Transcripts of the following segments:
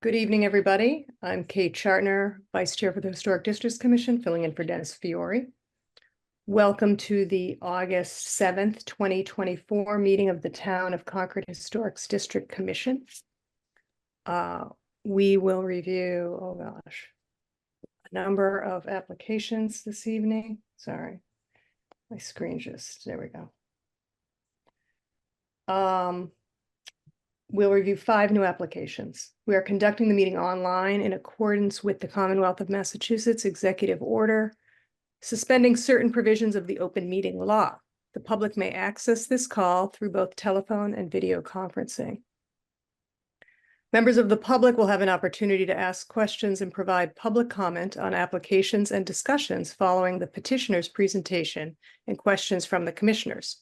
Good evening, everybody. I'm Kate Chartner, Vice Chair for the Historic Districts Commission, filling in for Dennis Fiore. Welcome to the August 7th, 2024 meeting of the Town of Concord Historic District Commission. We will review, a number of applications this evening. Sorry, my screen there we go. We'll review 5 new applications. We are conducting the meeting online in accordance with the Commonwealth of Massachusetts Executive Order, suspending certain provisions of the open meeting law. The public may access this call through both telephone and video conferencing. Members of the public will have an opportunity to ask questions and provide public comment on applications and discussions following the petitioner's presentation and questions from the commissioners.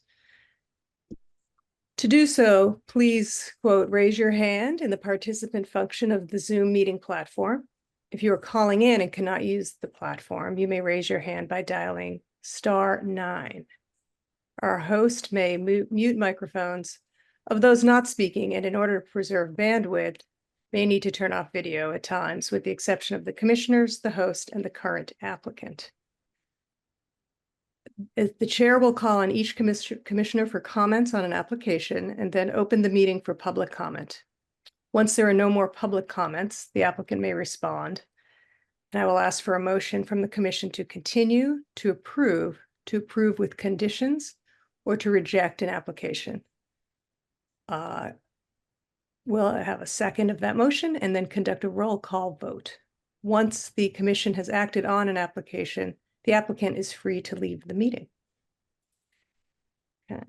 To do so, please, quote, raise your hand in the participant function of the Zoom meeting platform. If you are calling in and cannot use the platform, you may raise your hand by dialing *9. Our host may mute microphones of those not speaking, and in order to preserve bandwidth, may need to turn off video at times, with the exception of the commissioners, the host, and the current applicant. The chair will call on each commissioner for comments on an application and then open the meeting for public comment. Once there are no more public comments, the applicant may respond. And I will ask for a motion from the commission to continue, to approve with conditions, or to reject an application. We'll have a second of that motion and then conduct a roll call vote. Once the commission has acted on an application, the applicant is free to leave the meeting. Okay,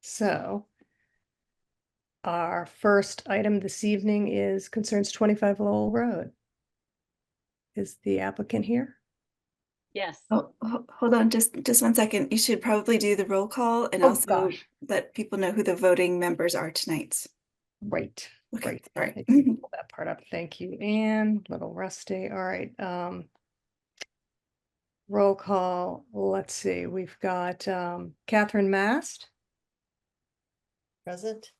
so our first item this evening concerns 25 Lowell Road. Is the applicant here? Yes. Oh, hold on, just 1 second. You should probably do the roll call and also let people know who the voting members are tonight. Right. Okay, right. all right. I can pull that part up. Thank you, Anne. Little rusty. All right. Roll call. Let's see. We've got Catherine Mast. Present.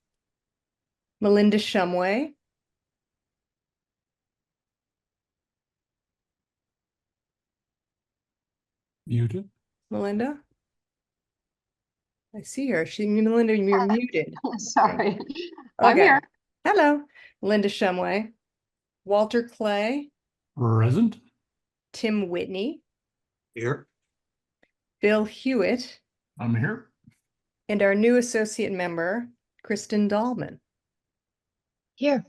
Melinda Shumway. Muted. Melinda? I see her. Melinda, you're muted. Sorry. Okay. I'm here. Hello. Linda Shumway. Walter Clay. Present. Tim Whitney. Here. Bill Hewitt. I'm here. And our new associate member, Kristen Dahlman. Here.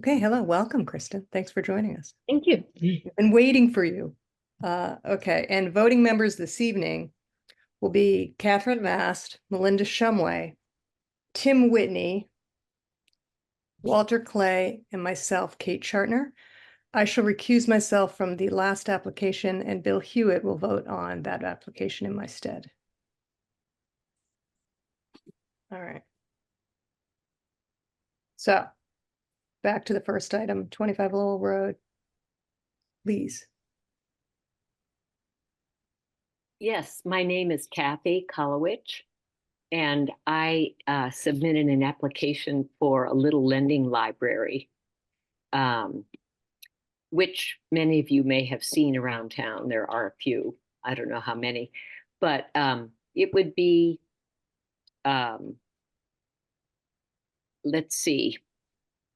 Okay, hello. Welcome, Kristen. Thanks for joining us. Thank you. We've been waiting for you. Okay, and voting members this evening will be Catherine Mast, Melinda Shumway, Tim Whitney, Walter Clay, and myself, Kate Chartner. I shall recuse myself from the last application, and Bill Hewitt will vote on that application in my stead. All right. So, back to the first item, 25 Lowell Road. Please. Yes, my name is Kathy Kolowich, and I submitted an application for a little lending library, which many of you may have seen around town. There are a few, I don't know how many, but it would be, let's see,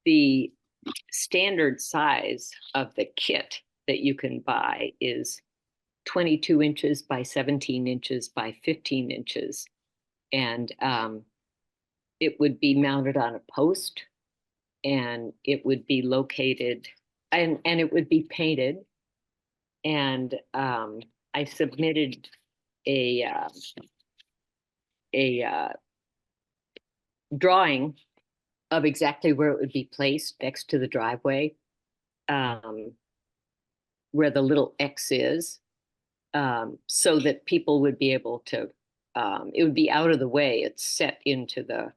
the standard size of the kit that you can buy is 22 inches by 17 inches by 15 inches. And it would be mounted on a post, and it would be located, and it would be painted. And I submitted a drawing of exactly where it would be placed next to the driveway, where the little X is. So that people would be able to, it would be out of the way. It's set into the,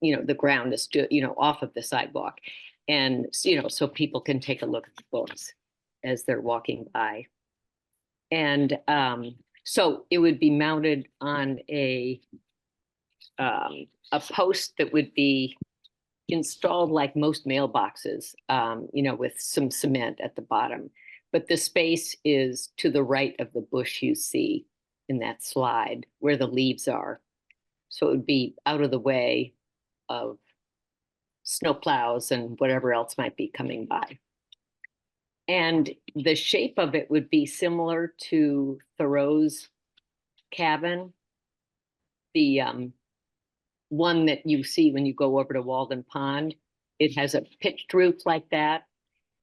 the ground is, off of the sidewalk. And, so people can take a look at the books as they're walking by. And so it would be mounted on a post that would be installed like most mailboxes, you know, with some cement at the bottom. But the space is to the right of the bush you see in that slide where the leaves are. So it would be out of the way of snowplows and whatever else might be coming by. And the shape of it would be similar to Thoreau's cabin, the one that you see when you go over to Walden Pond. It has a pitched roof like that.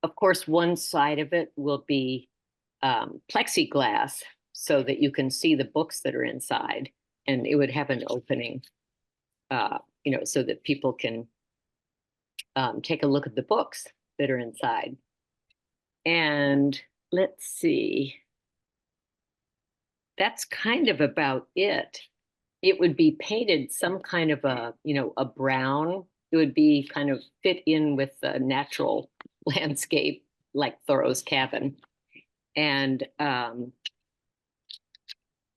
Of course, one side of it will be plexiglass so that you can see the books that are inside, and it would have an opening, you know, so that people can take a look at the books that are inside. And let's see, that's kind of about it. It would be painted some kind of a, you know, a brown. It would be kind of fit in with the natural landscape like Thoreau's cabin. And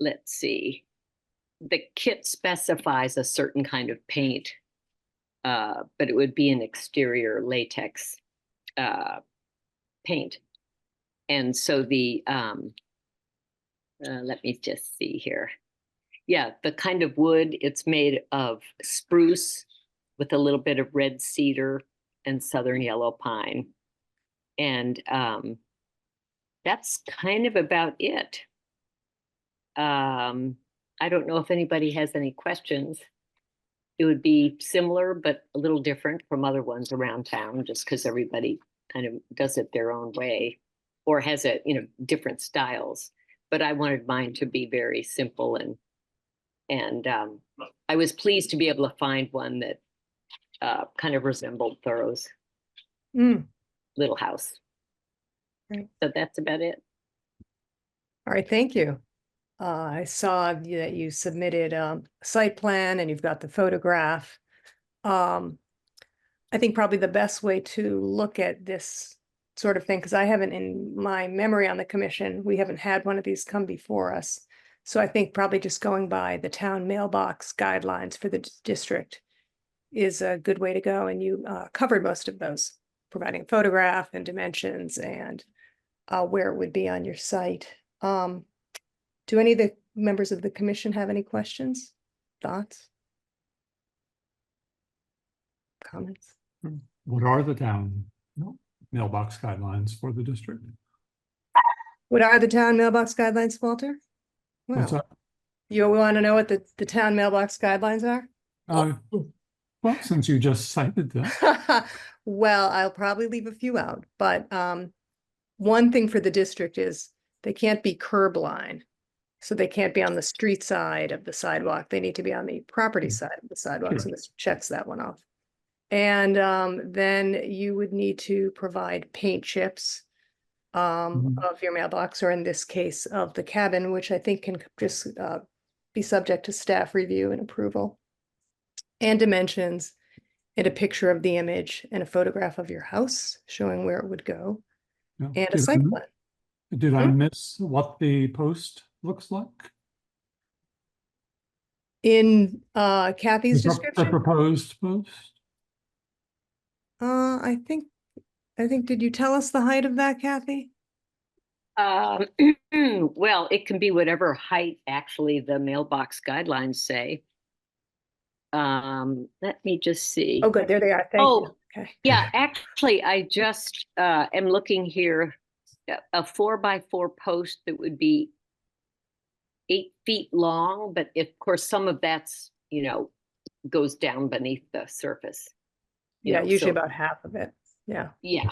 let's see, the kit specifies a certain kind of paint, but it would be an exterior latex paint. And so the, let me just see here. Yeah, the kind of wood, it's made of spruce with a little bit of red cedar and southern yellow pine. And that's kind of about it. I don't know if anybody has any questions. It would be similar, but a little different from other ones around town, just because everybody kind of does it their own way or has it, you know, different styles. But I wanted mine to be very simple, and I was pleased to be able to find one that kind of resembled Thoreau's little house. Right. So that's about it. All right, thank you. I saw that you submitted a site plan and you've got the photograph. I think probably the best way to look at this sort of thing, because I haven't in my memory on the commission, we haven't had one of these come before us. So I think probably just going by the town mailbox guidelines for the district is a good way to go. And you covered most of those, providing a photograph and dimensions and where it would be on your site. Do any of the members of the commission have any questions, thoughts? Comments? What are the town mailbox guidelines for the district? What are the town mailbox guidelines, Walter? What's Well, that? you want to know what the town mailbox guidelines are? Well, since you just cited that. Well, I'll probably leave a few out, but one thing for the district is they can't be curb line. So they can't be on the street side of the sidewalk. They need to be on the property side of the sidewalk. Sure. So this checks that one off. And then you would need to provide paint chips of your mailbox, or in this case of the cabin, which I think can just be subject to staff review and approval. And dimensions, and a picture of the image, and a photograph of your house showing where it would go, Yeah. and a site plan. Did I miss what the post looks like? In Kathy's The description, proposed post? I think, did you tell us the height of that, Kathy? Well, it can be whatever height actually the mailbox guidelines say. Let me just see. Oh, good, there they are, thank you. Okay. Yeah, actually, I just am looking here, a 4x4 post that would be 8 feet long, but of course, some of that's, you know, goes down beneath the surface. You Yeah, know, usually so- about half of it, yeah. Yeah,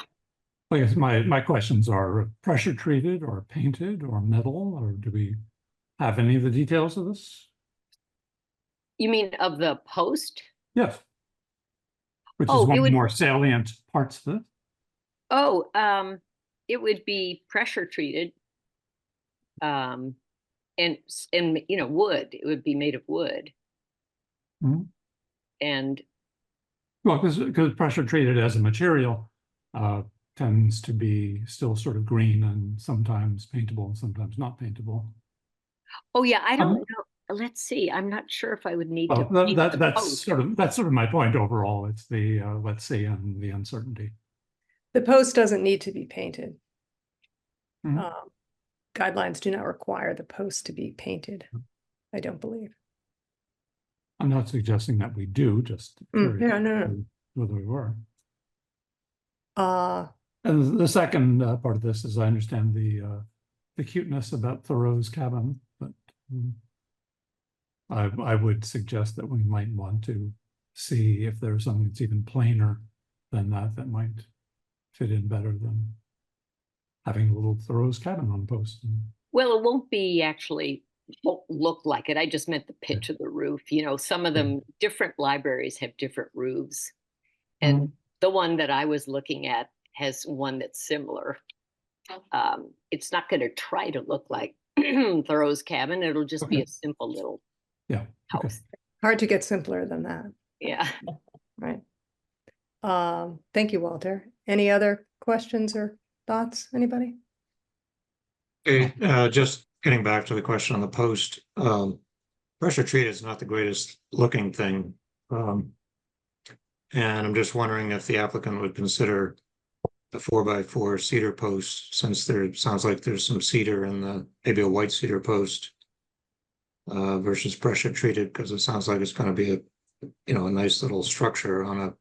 I guess my questions are pressure treated or painted or metal, or do we have any of the details of this? you mean of the post? Yes. Which Oh, is one it of the would- more salient parts of it. Oh, it would be pressure treated. And you know, wood, it would be made of wood. Mhm. And Well, because pressure treated as a material tends to be still sort of green and sometimes paintable and sometimes not paintable. oh yeah, I don't know. let's see, I'm not sure if I would need Well, to. paint the that's post. sort of my point overall. It's the, let's see, and the uncertainty. The post doesn't need to be painted. Mhm. Guidelines do not require the post to be painted, I don't believe. I'm not suggesting that we do, just curious Yeah, no. whether we were. Uh, And the second part of this is I understand the cuteness about Thoreau's cabin, but I would suggest that we might want to see if there's something that's even plainer than that that might fit in better than having a little Thoreau's cabin on post. Well, it won't be actually, won't look like it. I just meant the pitch of the roof. You know, some of them, different libraries have different roofs. And the one that I was looking at has one that's similar. It's not going to try to look like Thoreau's cabin. It'll just be a simple little Yeah. Okay. house. hard to get simpler than that, Yeah. right? Thank you, Walter. Any other questions or thoughts, anybody? Okay, just getting back to the question on the post, pressure treated is not the greatest looking thing. And I'm just wondering if the applicant would consider the 4x4 cedar post, since there sounds like there's some cedar in maybe a white cedar post versus pressure treated, because it sounds like it's going to be a nice little structure on a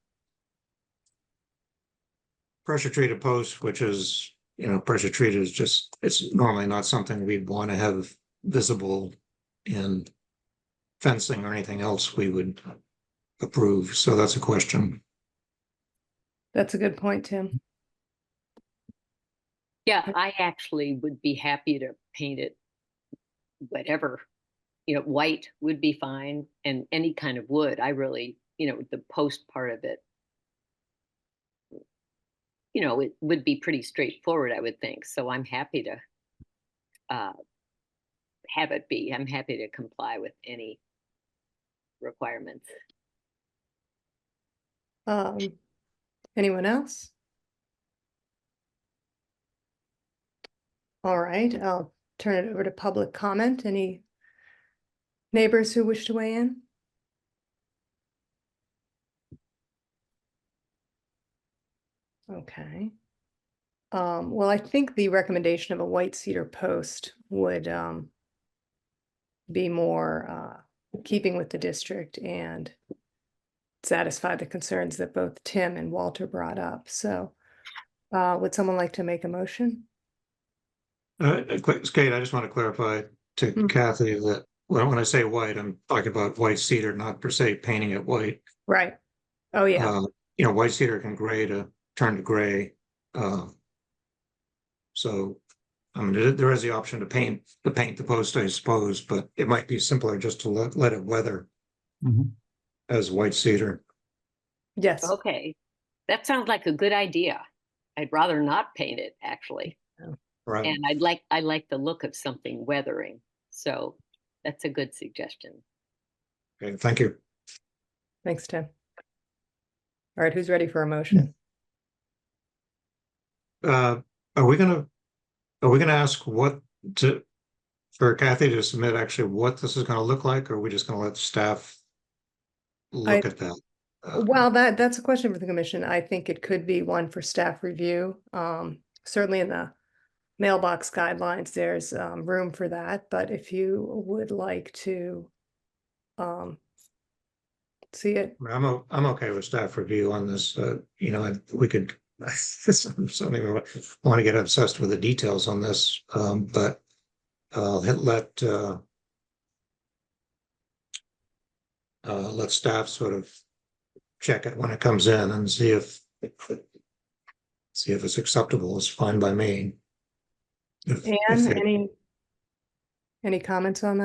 pressure treated post, which is, pressure treated is just, it's normally not something we'd want to have visible in fencing or anything else we would approve. So that's a question. That's a good point, Tim. Yeah, I actually would be happy to paint it whatever. White would be fine, and any kind of wood. I really, the post part of it, it would be pretty straightforward, I would think. So I'm happy to have it be. I'm happy to comply with any requirements. Anyone else? All right, I'll turn it over to public comment. Any neighbors who wish to weigh in? Okay. Well, I think the recommendation of a white cedar post would be more keeping with the district and satisfy the concerns that both Tim and Walter brought up. So would someone like to make a motion? Kate, I just want to clarify to Kathy that when I say white, I'm talking about white cedar, not per se painting it white. Right. Oh, yeah. White cedar can turn to gray. So, I mean, there is the option to paint the post, I suppose, but it might be simpler just to let it weather as white cedar. Yes. Okay, that sounds like a good idea. I'd rather not paint it, actually. Right. And I like the look of something weathering. So that's a good suggestion. Okay, thank you. Thanks, Tim. All right, who's ready for a motion? Are we gonna ask for Kathy to submit actually what this is gonna look like, or are we just gonna let staff look at that? Well, that's a question for the commission. I think it could be one for staff review. Certainly in the mailbox guidelines, there's room for that, but if you would like to see it. I'm okay with staff review on this. We could. I don't even want to get obsessed with the details on this, but let staff sort of check it when it comes in and see if it's acceptable. It's fine by me. Anne, any comments on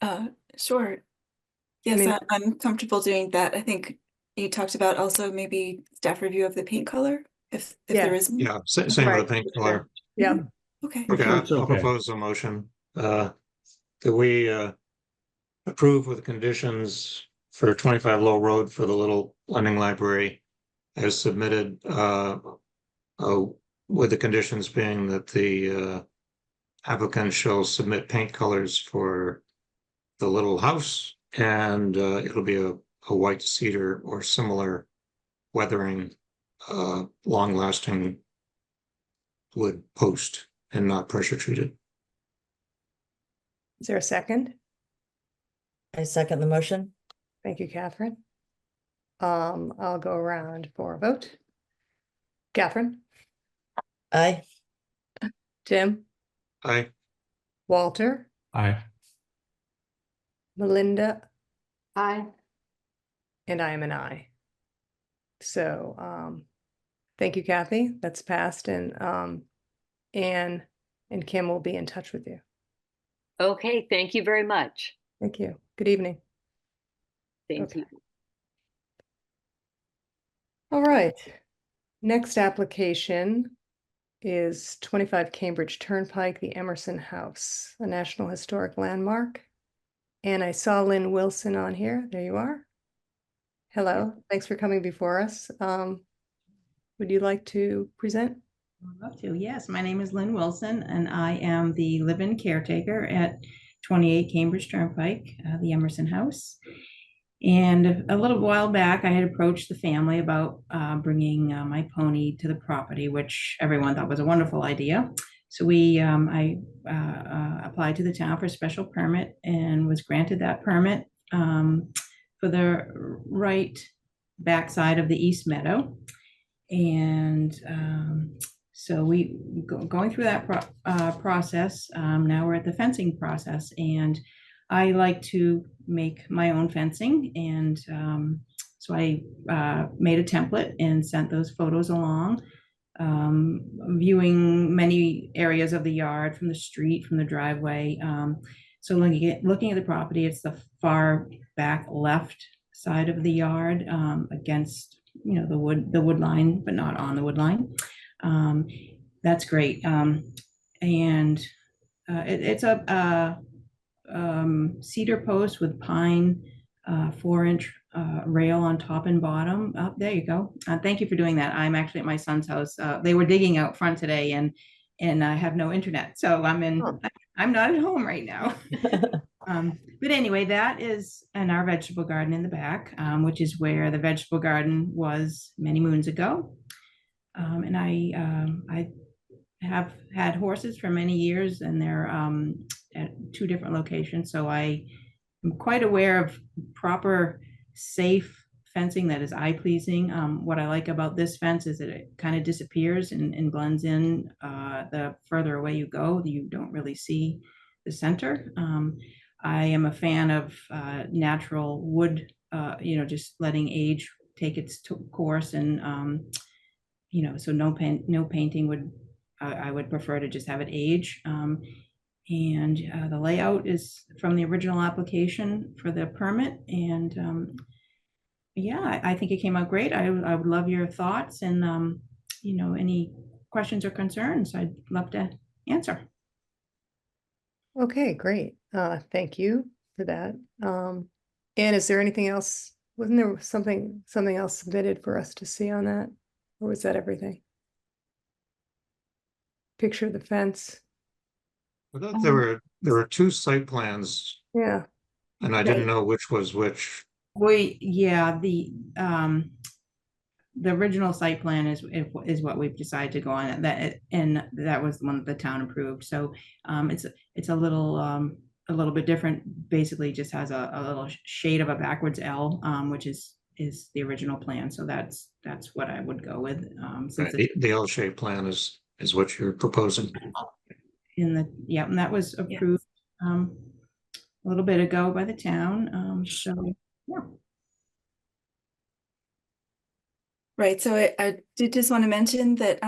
that? Sure. Yes, I'm comfortable doing that. I think you talked about also maybe staff review of the paint color, if there is one. Yeah, same with Right. the paint color. Yeah. Okay. Okay, Sure, it's I'll okay. propose a motion that we approve with conditions for 25 Low Road for the Little Lending Library as submitted, with the conditions being that the applicant shall submit paint colors for the little house, and it'll be a white cedar or similar weathering, long-lasting wood post and not pressure treated. Is there a second? I second the motion. Thank you, Catherine. I'll go around for a vote. Catherine, Aye. Tim, Aye. Walter, I, Melinda, Aye. and I am an aye. So, thank you, Kathy. That's passed, and Anne and Kim will be in touch with you. Okay, thank you very much. Thank you. Good evening. Thank Okay. you. All right. Next application is 25 Cambridge Turnpike, the Emerson House, a National Historic Landmark. And I saw Lynn Wilson on here. There you are. Hello, thanks for coming before us. Would you like to present? I'd love to. Yes, my name is Lynn Wilson, and I am the live-in caretaker at 28 Cambridge Turnpike, the Emerson House. And a little while back, I had approached the family about bringing my pony to the property, which everyone thought was a wonderful idea. So I applied to the town for a special permit and was granted that permit for the right backside of the East Meadow. And so going through that process, now we're at the fencing process, and I like to make my own fencing. And so I made a template and sent those photos along, viewing many areas of the yard from the street, from the driveway. So looking at the property, it's the far back left side of the yard, against the wood line, but not on the wood line. That's great. It's a cedar post with pine 4-inch rail on top and bottom. Oh, there you go. Thank you for doing that. I'm actually at my son's house. They were digging out front today, and I have no internet, so I'm not at home right now. But anyway, that is in our vegetable garden in the back, which is where the vegetable garden was many moons ago. And I have had horses for many years, and they're at 2 different locations. So I am quite aware of proper, safe fencing that is eye-pleasing. What I like about this fence is that it kind of disappears and blends in. The further away you go, you don't really see the center. I am a fan of natural wood, just letting age take its course, and so no painting would. I would prefer to just have it age. And the layout is from the original application for the permit. And yeah, I think it came out great. I would love your thoughts, and any questions or concerns, I'd love to answer. Okay, great. Thank you for that. And is there anything else? Wasn't there something else submitted for us to see on that? Or was that everything? Picture of the fence. I thought there were 2 site plans, Yeah, and I didn't know which was which. The original site plan is what we've decided to go on, and that was the one that the town approved. So it's a little bit different. Basically, just has a little shade of a backwards L, which is the original plan. So that's what I would go with. The L-shaped plan is what you're proposing. And that was approved a little bit ago by the town. So yeah. Right, so I did just want to mention that,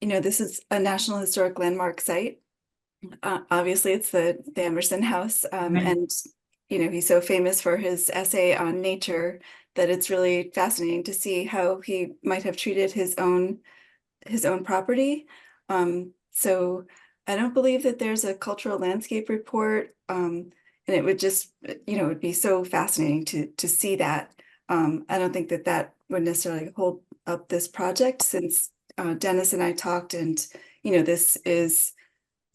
this is a National Historic Landmark site. Obviously, it's the Emerson House, and, he's so famous for his essay on nature that it's really fascinating to see how he might have treated his own property. So I don't believe that there's a cultural landscape report, and it would just, it would be so fascinating to see that. I don't think that would necessarily hold up this project, since Dennis and I talked, and this is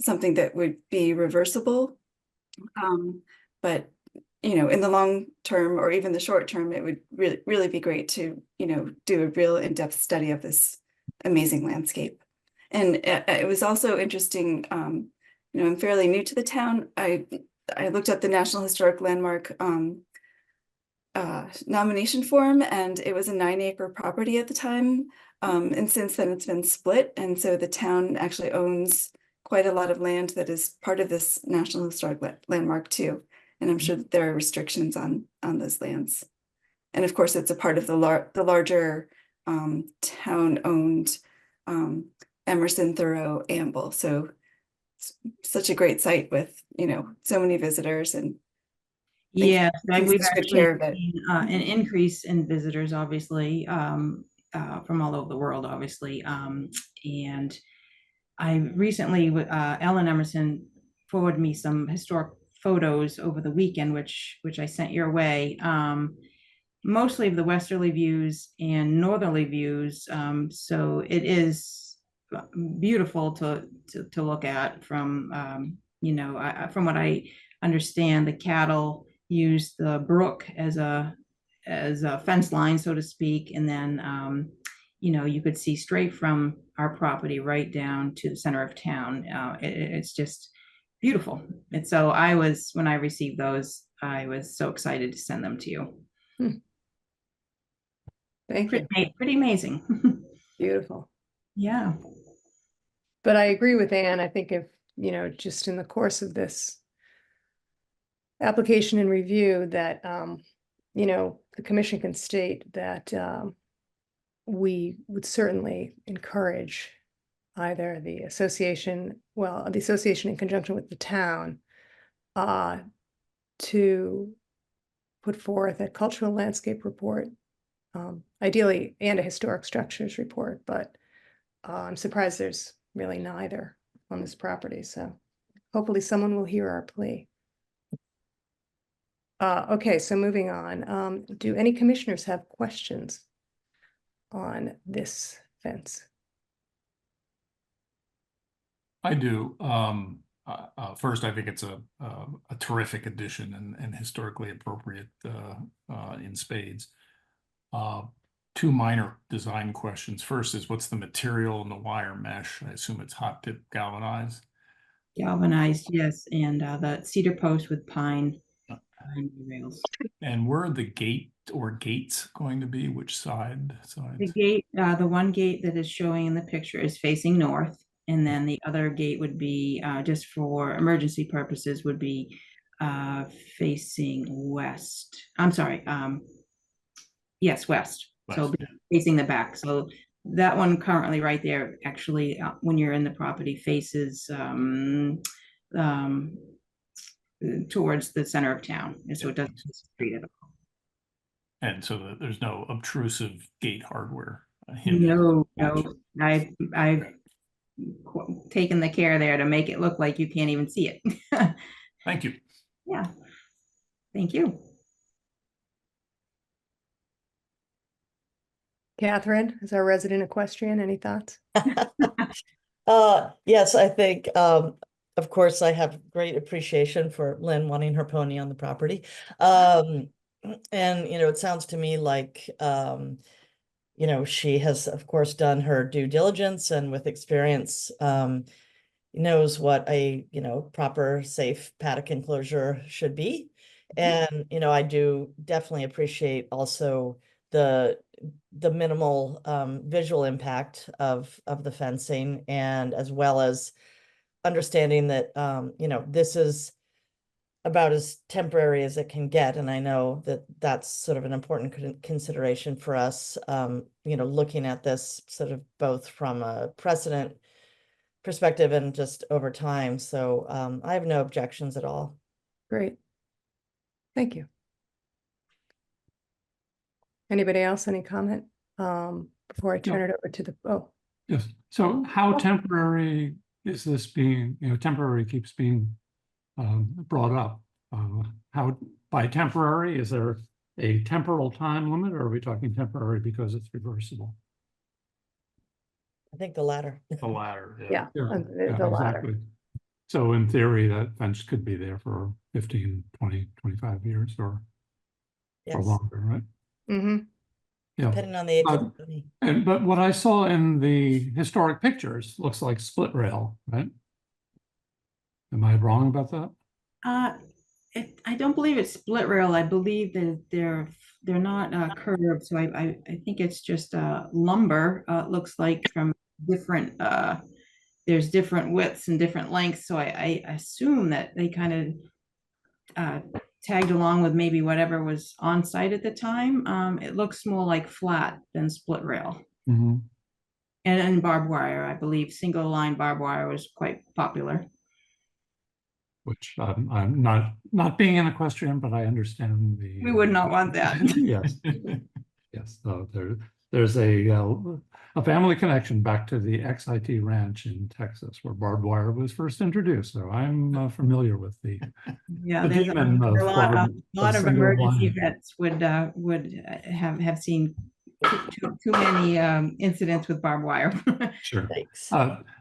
something that would be reversible. But, you know, in the long term or even the short term, it would really be great to, you know, do a real in-depth study of this amazing landscape. And it was also interesting, you know, I'm fairly new to the town. I looked up the National Historic Landmark nomination form, and it was a 9-acre property at the time. And since then it's been split. And so the town actually owns quite a lot of land that is part of this National Historic Landmark too. And I'm sure that there are restrictions on those lands. And of course, it's a part of the larger town-owned Emerson Thoreau Amble. So such a great site with, you know, so many visitors, and Yes, takes we've such good actually care of it. seen an increase in visitors, obviously, from all over the world, obviously. And I recently, Ellen Emerson forwarded me some historic photos over the weekend, which I sent your way. Mostly of the westerly views and northerly views. So it is beautiful to look at from, you know, from what I understand, the cattle use the brook as a fence line, so to speak. And then, you know, you could see straight from our property right down to the center of town. It's just beautiful. And so when I received those, I was so excited to send them to you. Thank you. Pretty amazing. Beautiful. Yeah. But I agree with Anne. I think if, you know, just in the course of this application and review that, you know, the commission can state that we would certainly encourage either the association in conjunction with the town to put forth a cultural landscape report, ideally, and a historic structures report, but I'm surprised there's really neither on this property, so hopefully someone will hear our plea. Okay, so moving on, do any commissioners have questions on this fence? I do. First, I think it's a terrific addition and historically appropriate in spades. Two minor design questions. First is, what's the material in the wire mesh? I assume it's hot dip galvanized. Galvanized, yes, and the cedar post with pine rails. And where are the gate or gates going to be? Which side? The gate, the one gate that is showing in the picture is facing north, and then the other gate would be just for emergency purposes would be facing west. I'm sorry, yes, west. So facing the back. So that one currently right there, actually, when you're in the property, faces towards the center of town, and so it doesn't street at all. And so there's no obtrusive gate hardware. No, I've taken the care there to make it look like you can't even see it. Thank you. Yeah, thank you. Catherine, as our resident equestrian, any thoughts? Yes, I think, of course, I have great appreciation for Lynn wanting her pony on the property. And, you know, it sounds to me like, you know, she has, of course, done her due diligence and with experience, knows what a, you know, proper, safe paddock enclosure should be. And, you know, I do definitely appreciate also the minimal visual impact of the fencing, and as well as understanding that, you know, this is about as temporary as it can get. And I know that that's sort of an important consideration for us, you know, looking at this sort of both from a precedent perspective and just over time. So I have no objections at all. Great. Thank you. Anybody else, any comment? Before I turn it over to the, Yes. So how temporary is this being, you know, temporary keeps being brought up? How, by temporary, is there a temporal time limit, or are we talking temporary because it's reversible? I think the latter. The latter. Yeah, the latter. Exactly. So in theory, that fence could be there for 15, 20, 25 years or Yes, longer, right? Mm-hmm. Yeah. depending on the age of But- the pony. But what I saw in the historic pictures looks like split rail, right? Am I wrong about that? I don't believe it's split rail. I believe that they're not curved. So I think it's just lumber. It looks like from different there's different widths and different lengths. So I assume that they kind of tagged along with maybe whatever was on site at the time. It looks more like flat than split rail. Mm-hmm. And barbed wire, I believe single line barbed wire was quite popular. Which I'm not being an equestrian, but I understand the. We would not want that. Yes, yes. So there's a family connection back to the XIT Ranch in Texas, where barbed wire was first introduced. So I'm familiar with the. Yeah, The there's demon of a lot barbed- of single emergency line. vets would have seen too many incidents with barbed wire. Sure. Thanks.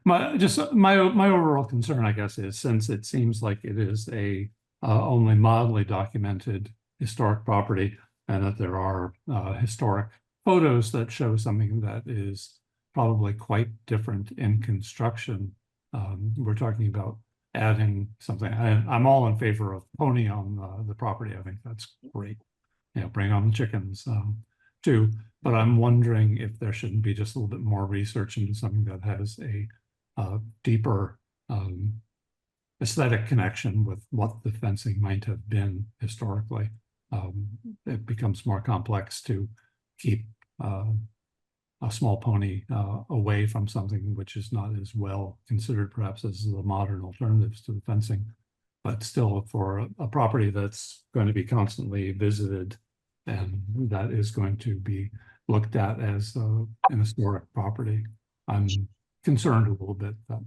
My overall concern, I guess, is since it seems like it is a only mildly documented historic property, and that there are historic photos that show something that is probably quite different in construction. We're talking about adding something. I'm all in favor of pony on the property. I think that's great. You know, bring on the chickens too. But I'm wondering if there shouldn't be just a little bit more research into something that has a deeper aesthetic connection with what the fencing might have been historically. It becomes more complex to keep a small pony away from something which is not as well considered perhaps as the modern alternatives to the fencing. But still, for a property that's going to be constantly visited and that is going to be looked at as an historic property, I'm concerned a little bit that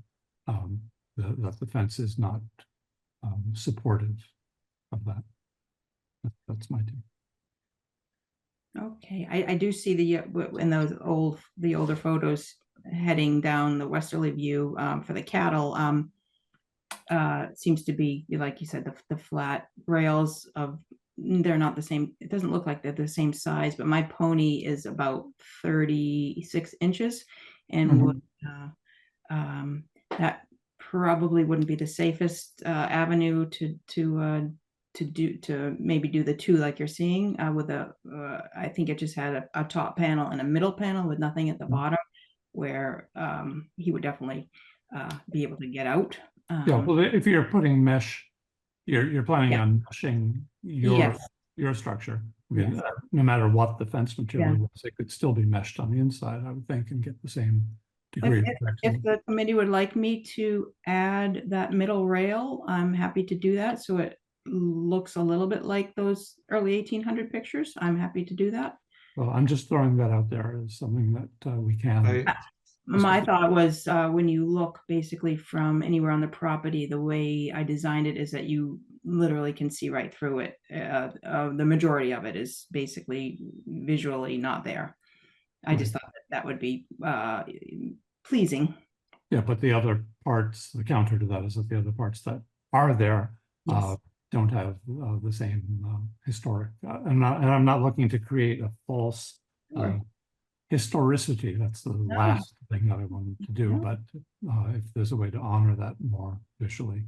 that the fence is not supportive of that. That's my take. Okay, I do see in the older photos heading down the westerly view for the cattle. Seems to be, like you said, the flat rails of. They're not the same. It doesn't look like they're the same size, but my pony is about 36 inches and would, that probably wouldn't be the safest avenue to maybe do the two like you're seeing with I think it just had a top panel and a middle panel with nothing at the bottom, where he would definitely be able to get out. Yeah, well, if you're putting mesh, you're planning Yeah. on meshing your structure. I mean, Yes. no matter what the fence material Yeah. was, it could still be meshed on the inside, I would think, and get the same degree of If protection. the committee would like me to add that middle rail, I'm happy to do that. So it looks a little bit like those early 1800 pictures. I'm happy to do that. Well, I'm just throwing that out there as something that we can. My thought was when you look basically from anywhere on the property, the way I designed it is that you literally can see right through it. The majority of it is basically visually not there. I just thought that would be pleasing. Yeah, but the other parts, the counter to that is that the other parts that are there Yes. don't have the same historic. I'm not looking to create a false Right. historicity. That's the last thing that I wanted to do. No. But if there's a way to honor that more visually,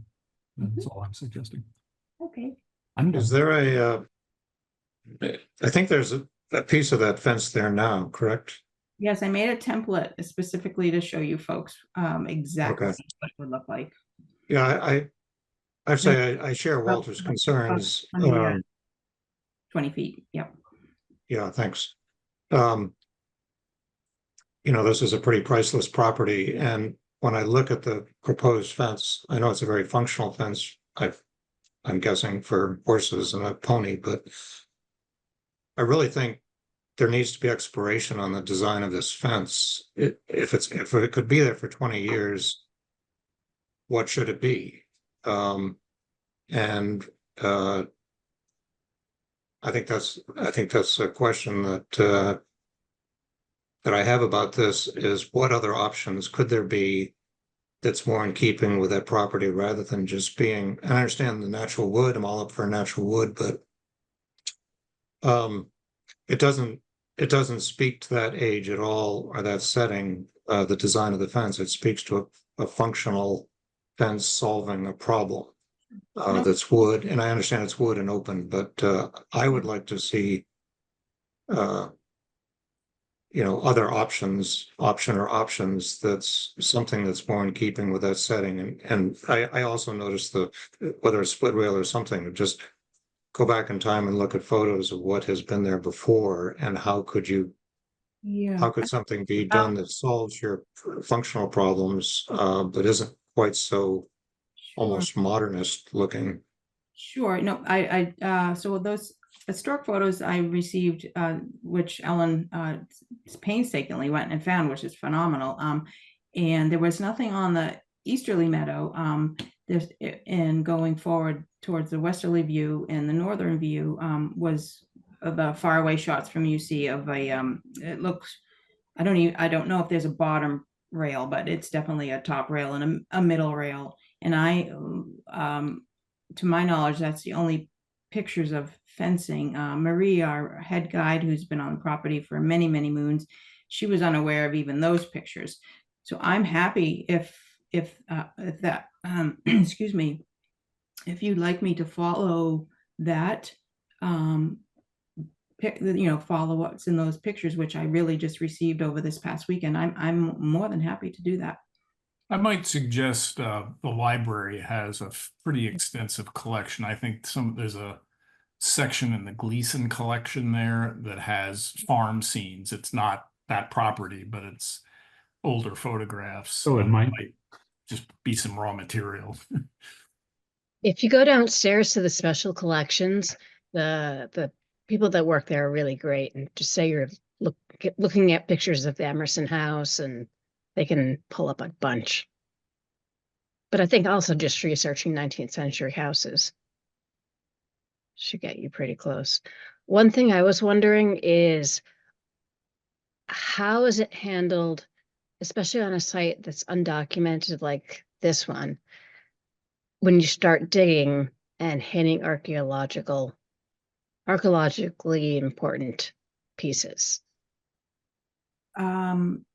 that's all I'm suggesting. Okay. I'm Is done. there I think there's a piece of that fence there now, correct? Yes, I made a template specifically to show you folks exactly Okay. what it would look like. Yeah, I'd say I share Walter's concerns. Yeah. 20 feet. Yep. Yeah, thanks. You know, this is a pretty priceless property, and when I look at the proposed fence, I know it's a very functional fence. I'm guessing for horses and a pony, but I really think there needs to be exploration on the design of this fence. If it could be there for 20 years, what should it be? I think that's a question that I have about this is what other options could there be that's more in keeping with that property rather than just being, and I understand the natural wood, I'm all up for natural wood, but it doesn't speak to that age at all or that setting, the design of the fence. It speaks to a functional fence solving a problem. That's wood, and I understand it's wood and open, but I would like to see other options that's something that's more in keeping with that setting. And I also noticed whether it's split rail or something, just go back in time and look at photos of what has been there before and how could something be done that solves your functional problems, but isn't quite so almost modernist looking. Sure. No, so those historic photos I received, which Ellen painstakingly went and found, which is phenomenal. And there was nothing on the easterly meadow. And going forward towards the westerly view and the northern view was the faraway shots from UC of it looks, I don't know if there's a bottom rail, but it's definitely a top rail and a middle rail. And to my knowledge, that's the only pictures of fencing. Marie, our head guide, who's been on the property for many, many moons, she was unaware of even those pictures. So I'm happy if that, excuse me, if you'd like me to follow that, follow what's in those pictures, which I really just received over this past weekend, I'm more than happy to do that. I might suggest the library has a pretty extensive collection. I think there's a section in the Gleason collection there that has farm scenes. It's not that property, but it's older photographs. So it might just be some raw material. If you go downstairs to the special collections, the people that work there are really great. And just say you're looking at pictures of the Emerson House, and they can pull up a bunch. But I think also just researching 19th century houses should get you pretty close. One thing I was wondering is, how is it handled, especially on a site that's undocumented like this one, when you start digging and hitting archaeologically important pieces?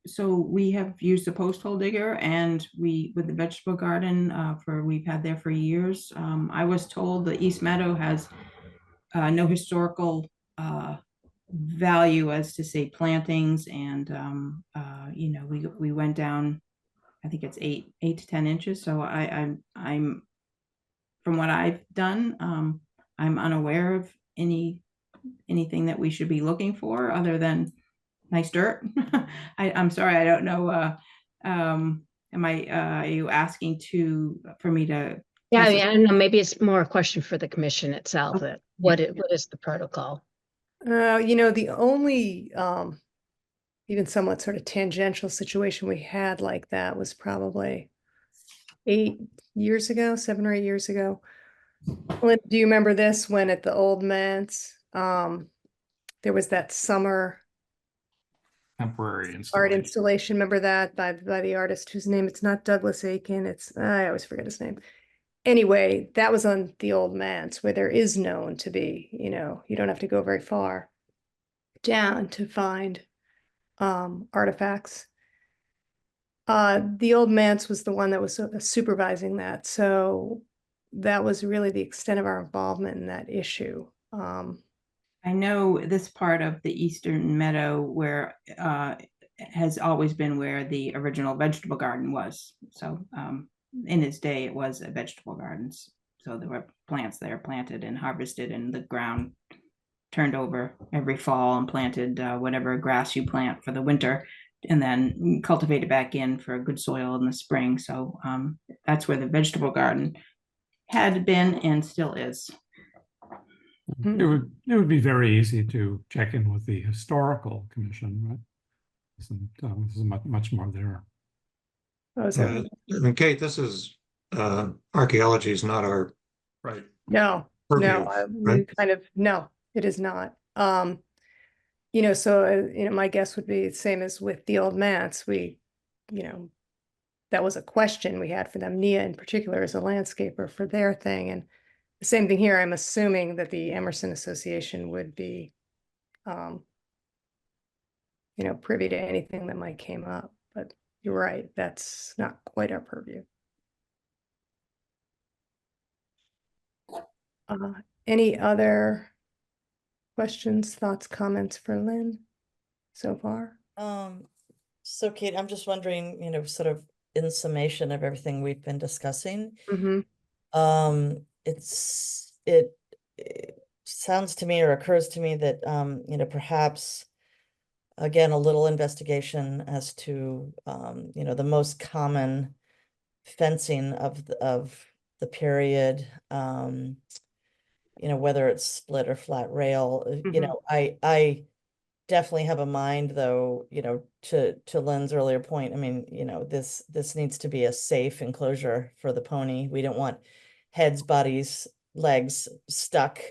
So we have used a post hole digger, and with the vegetable garden we've had there for years. I was told the East Meadow has no historical value as to say plantings, and we went down, I think it's 8 to 10 inches. So I'm from what I've done, I'm unaware of anything that we should be looking for other than nice dirt. I'm sorry, I don't know. Are you asking for me to? Yeah, I mean, I don't know, maybe it's more a question for the commission itself. That what is the protocol? The only even somewhat sort of tangential situation we had like that was probably 7 or 8 years ago. Lynn, do you remember this, when at the Old Manse, there was that summer Temporary art installation. installation? Remember that by the artist whose name, it's not Douglas Aiken, I always forget his name. Anyway, that was on the Old Manse, where there is known to be, you don't have to go very far down to find artifacts. The Old Manse was the one that was supervising that, so that was really the extent of our involvement in that issue. I know this part of the Eastern Meadow where has always been where the original vegetable garden was. So in its day, it was a vegetable garden. So there were plants there planted and harvested, and the ground turned over every fall and planted whatever grass you plant for the winter, and then cultivate it back in for good soil in the spring. So that's where the vegetable garden had been and still is. It would be very easy to check in with the historical commission, right? This is much more there. And Kate, this is archaeology is not our Right. No, purview, right? No, it is not. So my guess would be the same as with the Old Manse. We, that was a question we had for them. Nia in particular is a landscaper for their thing, and the same thing here. I'm assuming that the Emerson Association would be, privy to anything that might came up, but you're right, that's not quite our purview. Any other questions, thoughts, comments for Lynn so far? So Kate, I'm just wondering, sort of in summation of everything we've been discussing, it sounds to me or occurs to me that, perhaps again, a little investigation as to, the most common fencing of the period, whether it's split or flat rail, I definitely have a mind though, to Lynn's earlier point. I mean, this needs to be a safe enclosure for the pony. We don't want heads, bodies, legs stuck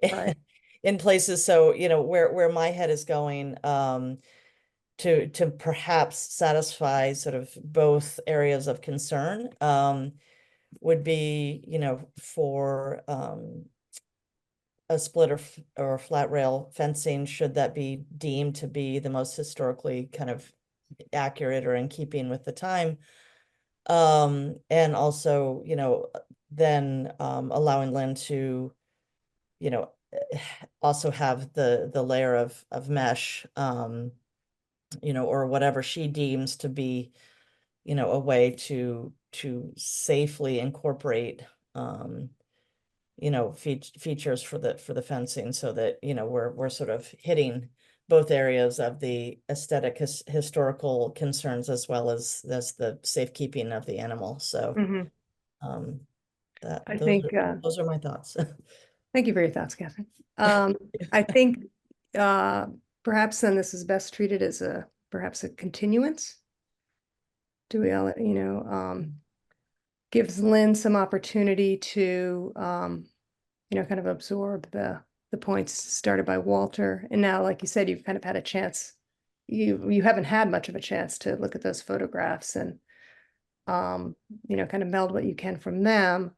Right. in places. So, where my head is going, to perhaps satisfy sort of both areas of concern, would be, for a split or flat rail fencing, should that be deemed to be the most historically kind of accurate or in keeping with the time. And also, then allowing Lynn to, also have the layer of mesh, or whatever she deems to be, a way to safely incorporate, features for the fencing, so that, we're sort of hitting both areas of the aesthetic historical concerns, as well as the safekeeping of the animal. So, I think, those are my thoughts. thank you for your thoughts, Catherine. I think, perhaps then this is best treated as perhaps a continuance. Do we all, gives Lynn some opportunity to, kind of absorb the points started by Walter. And now, like you said, you've kind of had a chance. You haven't had much of a chance to look at those photographs and, kind of meld what you can from them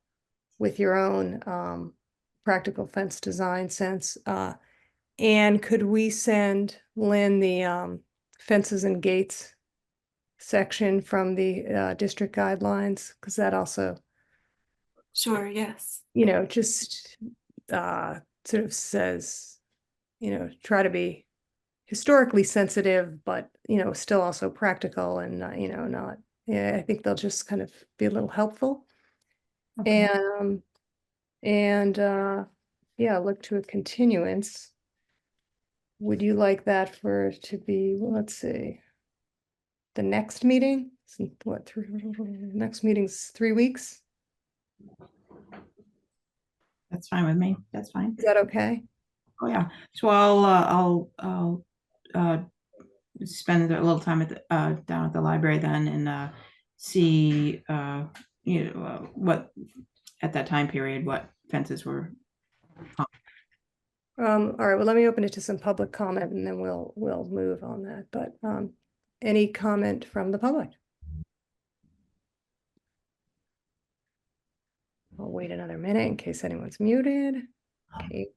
with your own practical fence design sense. And could we send Lynn the fences and gates section from the district guidelines? Because that also, Sure, yes. just sort of says, try to be historically sensitive, but, still also practical and, not, I think they'll just kind of be a little helpful. Okay. And look to a continuance. Would you like that to be, let's see, the next meeting? What, next meeting's 3 weeks? That's fine with me. That's fine. Is that okay? Oh, yeah. So I'll spend a little time down at the library then, and see, what at that time period, what fences were. All right, well, let me open it to some public comment and then we'll move on that. But any comment from the public? I'll wait another minute in case anyone's muted. Okay.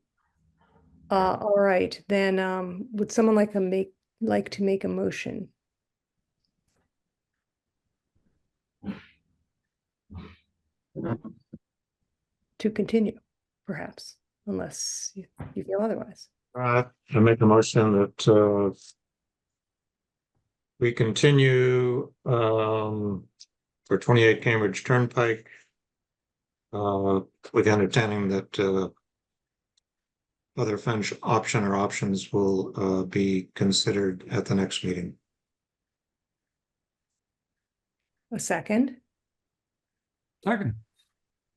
All right, then would someone like to make a motion? To continue, perhaps, unless you feel otherwise. I make a motion that we continue for 28 Cambridge Turnpike, with the understanding that other fence options will be considered at the next meeting. A second. Second.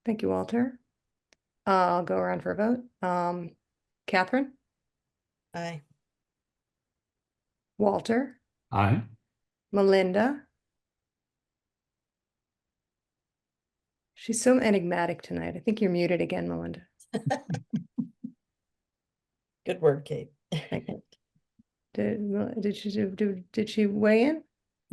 Thank you, Walter. I'll go around for a vote. Catherine? Aye. Walter? Aye. Melinda? She's so enigmatic tonight. I think you're muted again, Melinda. Good word, Kate. Did she weigh in?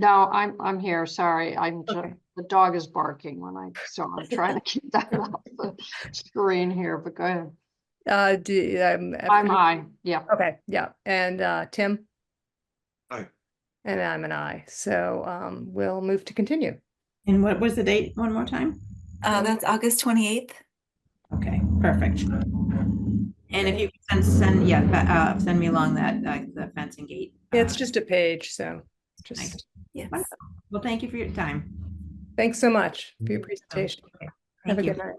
No, I'm here. Sorry. Okay. The dog is barking so I'm trying to keep that off the screen here, but go ahead. I'm aye. Yeah. Okay, yeah, and Tim? Aye. And I'm an aye, so we'll move to continue. And what was the date one more time? That's August 28th. Okay, perfect. And if you can send me along that, the fencing gate. It's just a page, so Nice. just, Yes. Wonderful. Well, thank you for your time. thanks so much for your presentation. Have a Thank you. good night.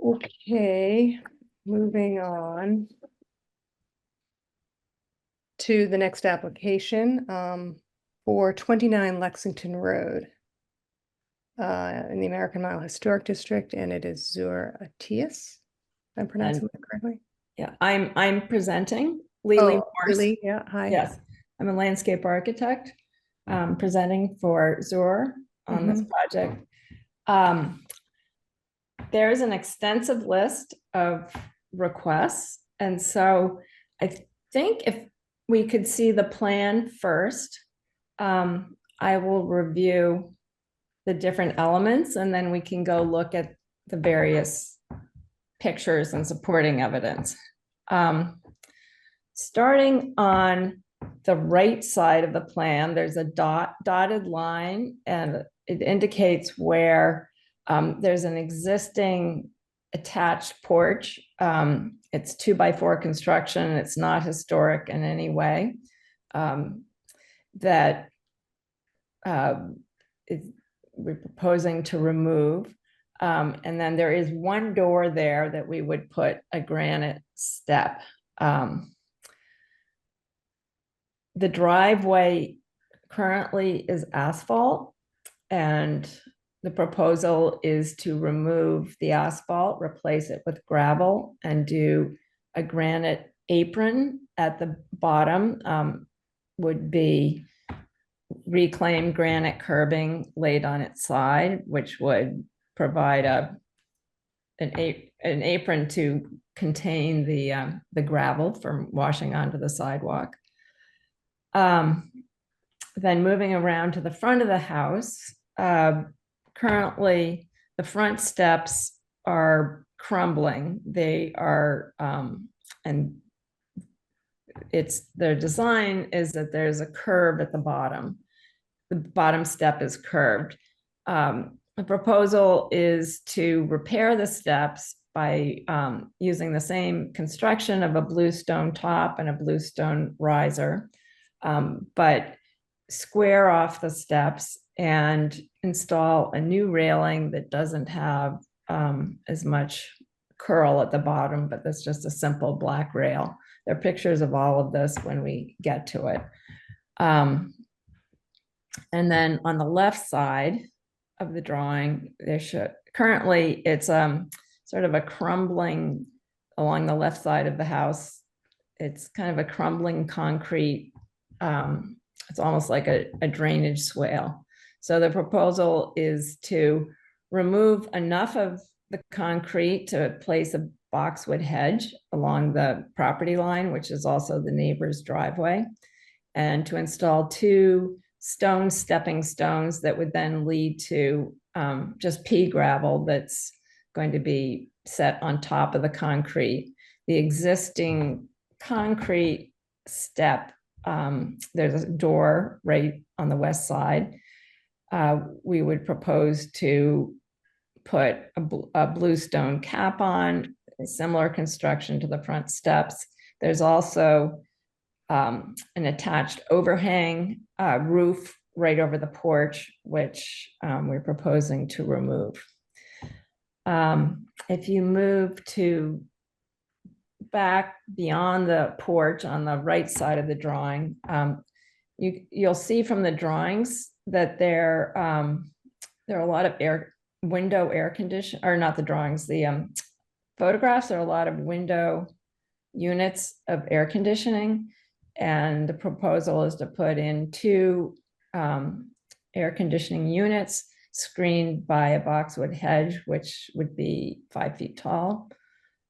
Okay, moving on to the next application for 29 Lexington Road in the American Mile Historic District, and it is Zur Atias. I'm pronouncing that correctly? Yeah, I'm presenting Lily Oh, Morse. Lily, yeah, hi. Yes, I'm a landscape architect, presenting for Zur on this project. There is an extensive list of requests, and so I think if we could see the plan first, I will review the different elements, and then we can go look at the various pictures and supporting evidence. Starting on the right side of the plan, there's a dotted line, and it indicates where there's an existing attached porch. It's 2x4 construction. It's not historic in any way. We're proposing to remove. And then there is one door there that we would put a granite step. The driveway currently is asphalt, and the proposal is to remove the asphalt, replace it with gravel, and do a granite apron at the bottom. Would be reclaimed granite curbing laid on its side, which would provide an apron to contain the gravel from washing onto the sidewalk. Then moving around to the front of the house, currently the front steps are crumbling. They are, and their design is that there's a curve at the bottom. The bottom step is curved. The proposal is to repair the steps by using the same construction of a bluestone top and a bluestone riser, but square off the steps and install a new railing that doesn't have as much curl at the bottom, but that's just a simple black rail. There are pictures of all of this when we get to it. And then on the left side of the drawing, currently it's sort of a crumbling along the left side of the house. It's kind of a crumbling concrete. It's almost like a drainage swale. So the proposal is to remove enough of the concrete to place a boxwood hedge along the property line, which is also the neighbor's driveway, and to install 2 stone stepping stones that would then lead to just pea gravel that's going to be set on top of the concrete. The existing concrete step, there's a door right on the west side. We would propose to put a bluestone cap on, a similar construction to the front steps. There's also an attached overhang roof right over the porch, which we're proposing to remove. If you move to back beyond the porch on the right side of the drawing, you'll see from the drawings that there are a lot of window air condition, or not the drawings, the photographs. There are a lot of window units of air conditioning, and the proposal is to put in 2 air conditioning units screened by a boxwood hedge, which would be 5 feet tall.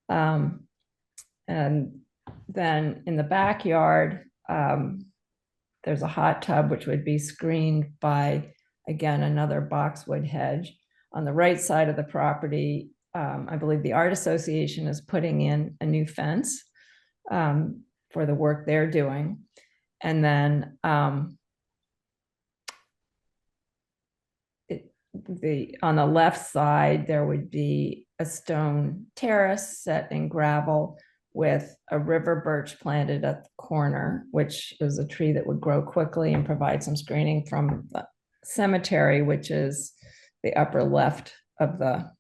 And then in the backyard, There's a hot tub, which would be screened by, again, another boxwood hedge. On the right side of the property, I believe the Art Association is putting in a new fence for the work they're doing. And then on the left side, there would be a stone terrace set in gravel with a river birch planted at the corner, which is a tree that would grow quickly and provide some screening from the cemetery, which is the upper left of the,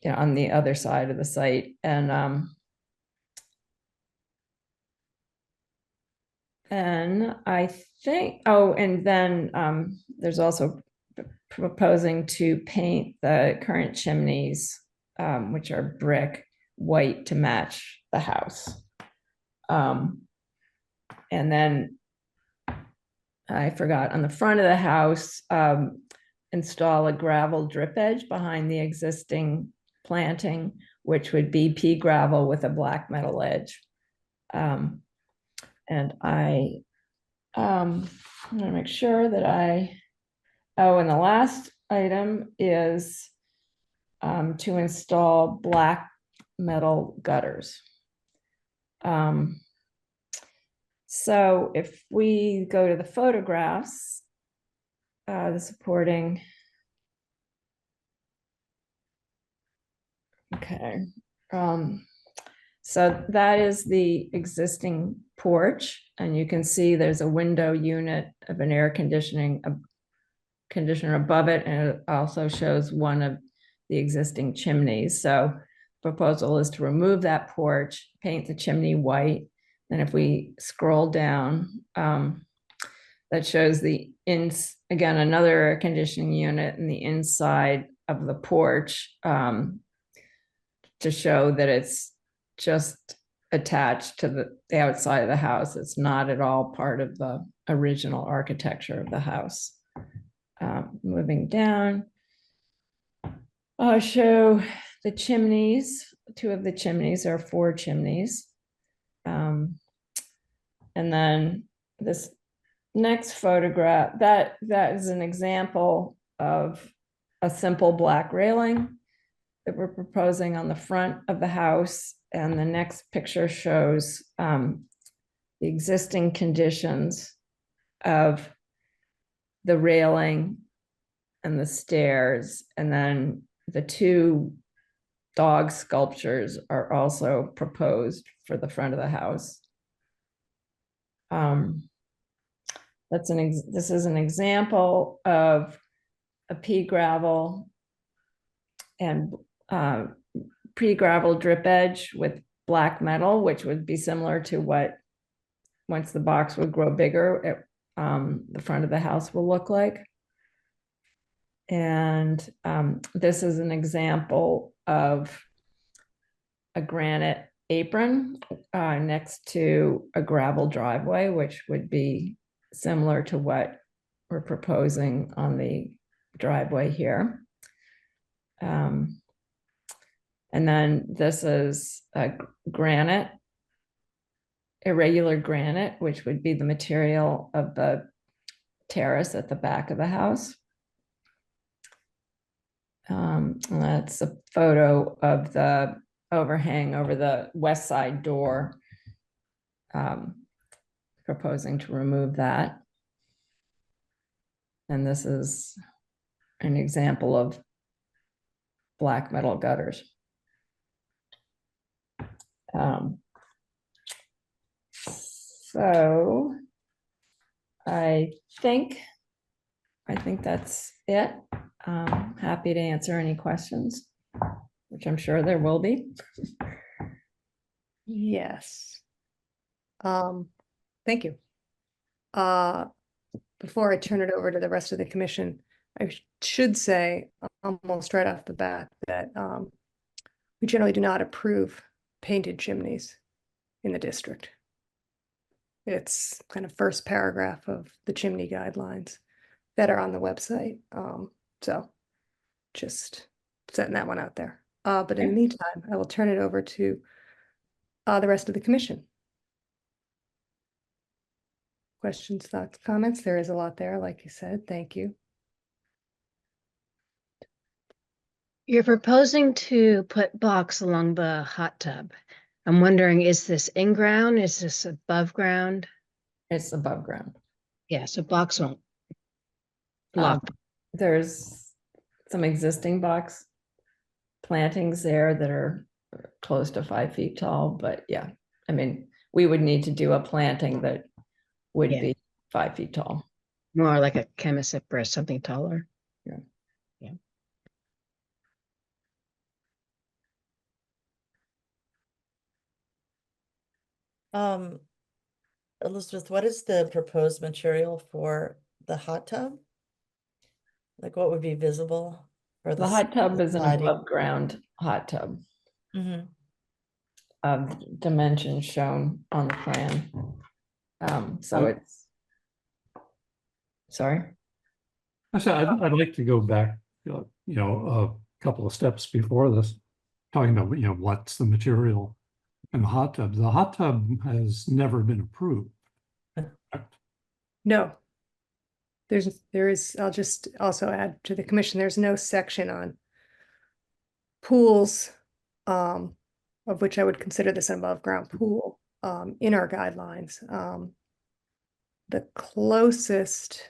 on the other side of the site. And I think, oh, and then there's also proposing to paint the current chimneys, which are brick, white to match the house. And then I forgot, on the front of the house, install a gravel drip edge behind the existing planting, which would be pea gravel with a black metal edge. And I'm gonna make sure that and the last item is to install black metal gutters. So if we go to the photographs, the supporting, okay. So that is the existing porch, and you can see there's a window unit of an air conditioner above it, and it also shows one of the existing chimneys. So proposal is to remove that porch, paint the chimney white. And if we scroll down, that shows again, another air conditioning unit in the inside of the porch, to show that it's just attached to the outside of the house. It's not at all part of the original architecture of the house. Moving down, I'll show the chimneys. Two of the chimneys are 4 chimneys. And then this next photograph, that is an example of a simple black railing that we're proposing on the front of the house. And the next picture shows the existing conditions of the railing and the stairs. And then the 2 dog sculptures are also proposed for the front of the house. This is an example of a pea gravel and pre-gravel drip edge with black metal, which would be similar to what, once the box would grow bigger, the front of the house will look like. And this is an example of a granite apron next to a gravel driveway, which would be similar to what we're proposing on the driveway here. And then this is a granite, irregular granite, which would be the material of the terrace at the back of the house. That's a photo of the overhang over the west side door, proposing to remove that. And this is an example of black metal gutters. So I think that's it. Happy to answer any questions, which I'm sure there will be. Yes. Thank you. Before I turn it over to the rest of the commission, I should say almost right off the bat that we generally do not approve painted chimneys in the district. It's kind of first paragraph of the chimney guidelines that are on the website. So just setting that one out there. But in the meantime, I will turn it over to the rest of the commission. questions, thoughts, comments? There is a lot there, like you said. Thank you. You're proposing to put box along the hot tub. I'm wondering, is this in ground? Is this above ground? It's above ground. Yeah, so box won't Um, block. There's some existing box plantings there that are close to 5 feet tall, but yeah, I mean, we would need to do a planting that would Yeah. be 5 feet tall. More like a chemicipris, something taller. Yeah. Yeah. Elizabeth, what is the proposed material for the hot tub? Like what would be visible for The hot tub is an siding? above ground hot tub. Mhm. Dimensions shown on the plan. So it's, sorry. I said, I'd like to go back, a couple of steps before this, talking about, what's the material in the hot tub. The hot tub has never been approved. No. There is, I'll just also add to the commission, there's no section on pools, of which I would consider this an above ground pool, in our guidelines. The closest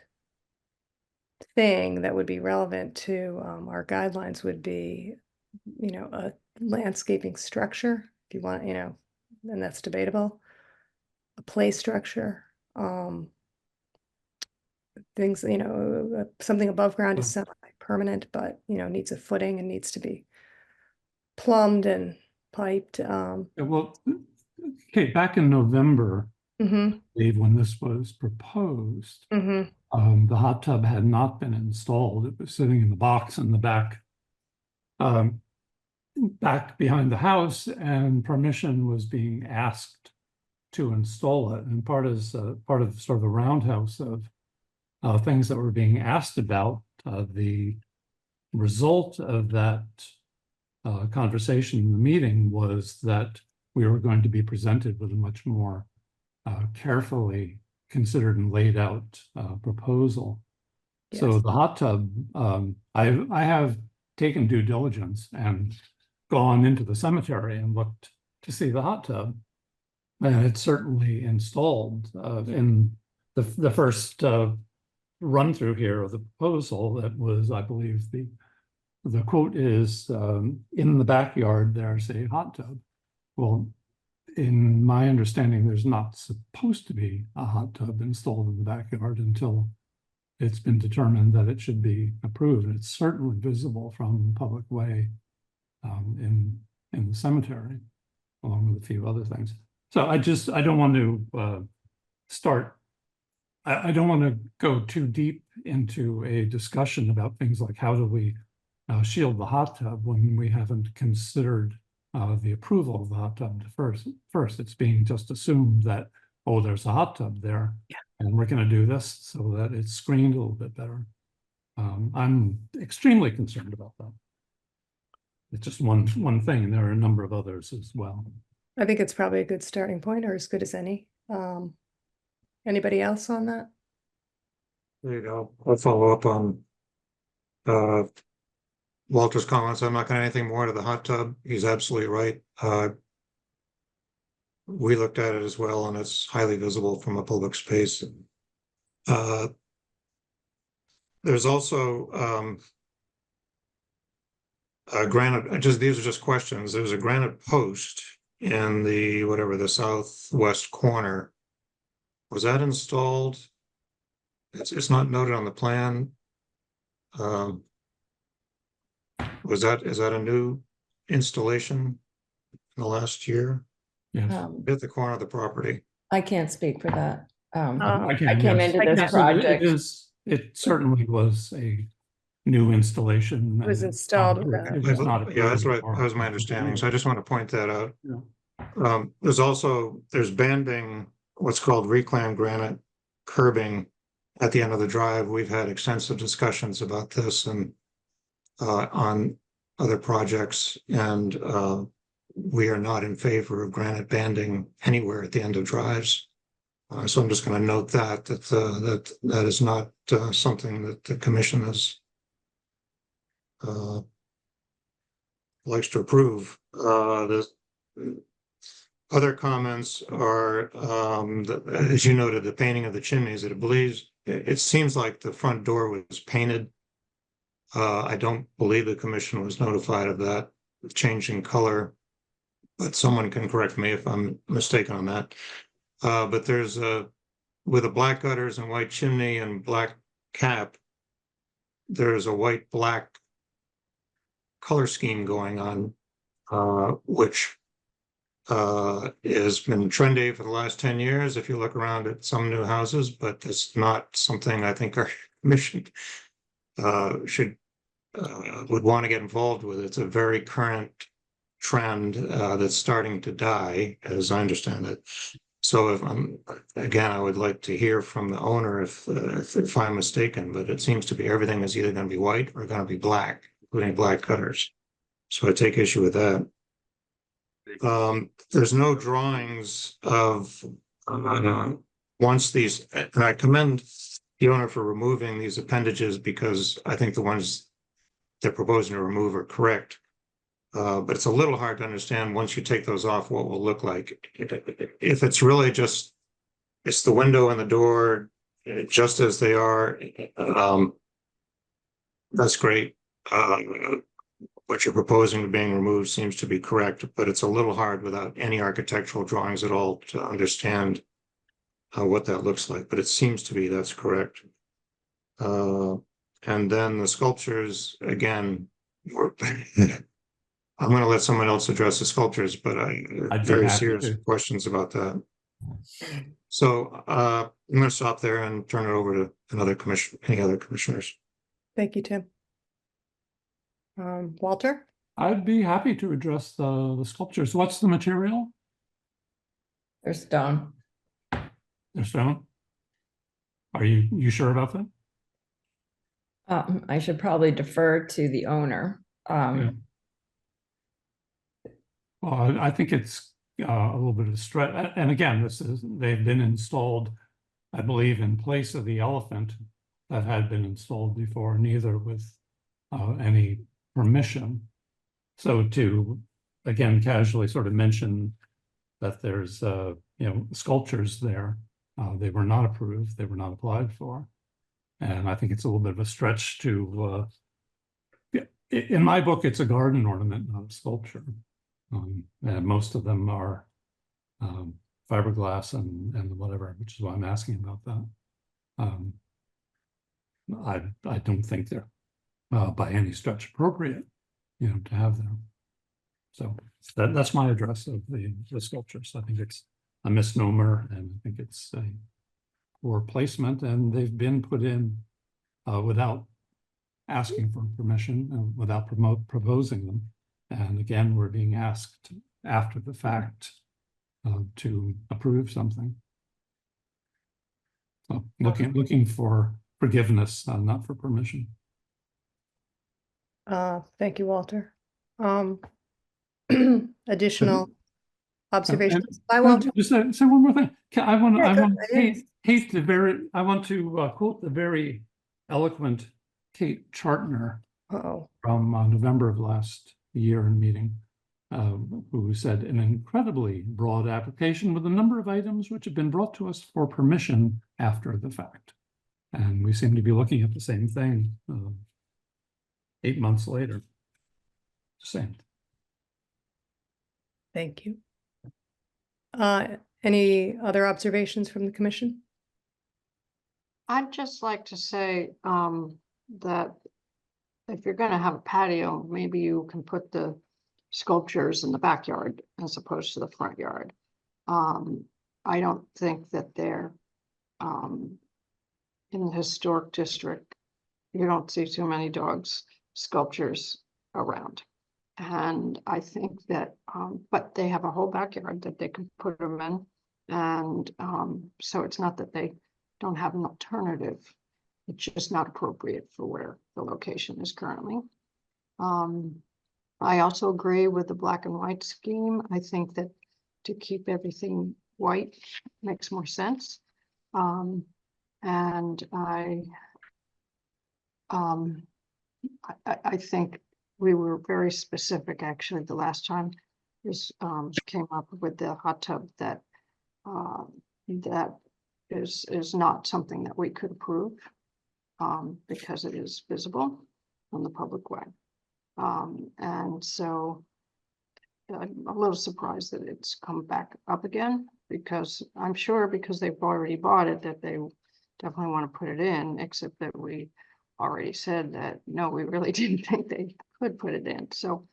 thing that would be relevant to our guidelines would be, a landscaping structure, if you want, and that's debatable. A play structure, things, something above ground is semi-permanent, but, needs a footing and needs to be plumbed and piped. Well, okay, back in November, Mhm, I believe when this was proposed, mhm. the hot tub had not been installed. It was sitting in the box in the back, back behind the house, and permission was being asked to install it. And part of sort of the roundhouse of things that were being asked about, the result of that conversation in the meeting was that we were going to be presented with a much more carefully considered and laid out proposal. So Yes. the hot tub, I have taken due diligence and gone into the cemetery and looked to see the hot tub. And it's certainly installed in the first run through here of the proposal. That was, I believe, the quote is, in the backyard, there's a hot tub. Well, in my understanding, there's not supposed to be a hot tub installed in the backyard until it's been determined that it should be approved. And it's certainly visible from the public way in the cemetery, along with a few other things. So I don't want to I don't want to go too deep into a discussion about things like how do we shield the hot tub when we haven't considered the approval of the hot tub first. It's being just assumed that, oh, there's a hot tub there, and we're going to do this so that it's screened a little bit better. I'm extremely concerned about that. It's just one thing, and there are a number of others as well. I think it's probably a good starting point, or as good as any. Anybody else on that? There you go. I'll follow up on Walter's comments. I'm not going to add anything more to the hot tub. He's absolutely right. We looked at it as well, and it's highly visible from a public space. There's also granite. These are just questions. There's a granite post in the southwest corner. Was that installed? It's not noted on the plan. Is that a new installation in the last year? Yes. At the corner of the property. I can't speak for that. I I came yes. into this Yes, project. It certainly was a new installation. It was and installed it without- was not Yeah, that's right. approved That was my or- understanding. So I just want to point that out. Yeah. There's banding, what's called reclaimed granite curbing at the end of the drive. We've had extensive discussions about this and on other projects, and we are not in favor of granite banding anywhere at the end of drives. So I'm just going to note that is not something that the commission has likes to approve. The other comments are, as you noted, the painting of the chimneys. It seems like the front door was painted. I don't believe the commission was notified of that change in color, but someone can correct me if I'm mistaken on that. But there's with the black gutters and white chimney and black cap, there's a white-black color scheme going on, which has been trendy for the last 10 years if you look around at some new houses, but it's not something I think our commission would want to get involved with. It's a very current trend that's starting to die, as I understand it. So again, I would like to hear from the owner if I'm mistaken, but it seems to be everything is either going to be white or going to be black, including black gutters. So I take issue with that. There's no drawings of once these, and I commend the owner for removing these appendages because I think the ones they're proposing to remove are correct. But it's a little hard to understand once you take those off what will look like. If it's really just, it's the window and the door just as they are, that's great. What you're proposing being removed seems to be correct, but it's a little hard without any architectural drawings at all to understand what that looks like, but it seems to be that's correct. And then the sculptures, again, I'm going to let someone else address the sculptures, but I have very serious questions about that. So I'm going to stop there and turn it over to any other commissioners. Thank you, Tim. Walter? I'd be happy to address the sculptures. What's the material? They're stone. They're stone? Are you sure about that? I should probably defer to the owner. Yeah. Well, I think it's a little bit of a stretch. And again, they've been installed, I believe, in place of the elephant that had been installed before, neither with any permission. So to, again, casually sort of mention that there's, sculptures there, they were not approved, they were not applied for. And I think it's a little bit of a stretch to, in my book, it's a garden ornament, not a sculpture. And most of them are fiberglass and whatever, which is why I'm asking about that. I don't think they're by any stretch appropriate, to have them. So that's my address of the sculptures. I think it's a misnomer, and I think it's a poor placement, and they've been put in without asking for permission, without proposing them. And again, we're being asked after the fact to approve something. So looking for forgiveness, not for permission. Thank you, Walter. Additional observations by Walter? Just say one more thing. I want to quote the very eloquent Kate Chartner from November of last year in meeting, who said an incredibly broad application with a number of items which have been brought to us for permission after the fact. And we seem to be looking at the same thing 8 months later. Same. Thank you. Any other observations from the commission? I'd just like to say that if you're going to have a patio, maybe you can put the sculptures in the backyard as opposed to the front yard. I don't think that they're in the historic district. You don't see too many dogs sculptures around. And I think that, but they have a whole backyard that they can put them in. And so it's not that they don't have an alternative. It's just not appropriate for where the location is currently. I also agree with the black and white scheme. I think that to keep everything white makes more sense. And I think we were very specific, actually, the last time this came up with the hot tub, that that is not something that we could approve because it is visible on the public way. And so I'm a little surprised that it's come back up again, because I'm sure because they've already bought it that they definitely want to put it in, except that we already said that, no, we really didn't think they could put it in. So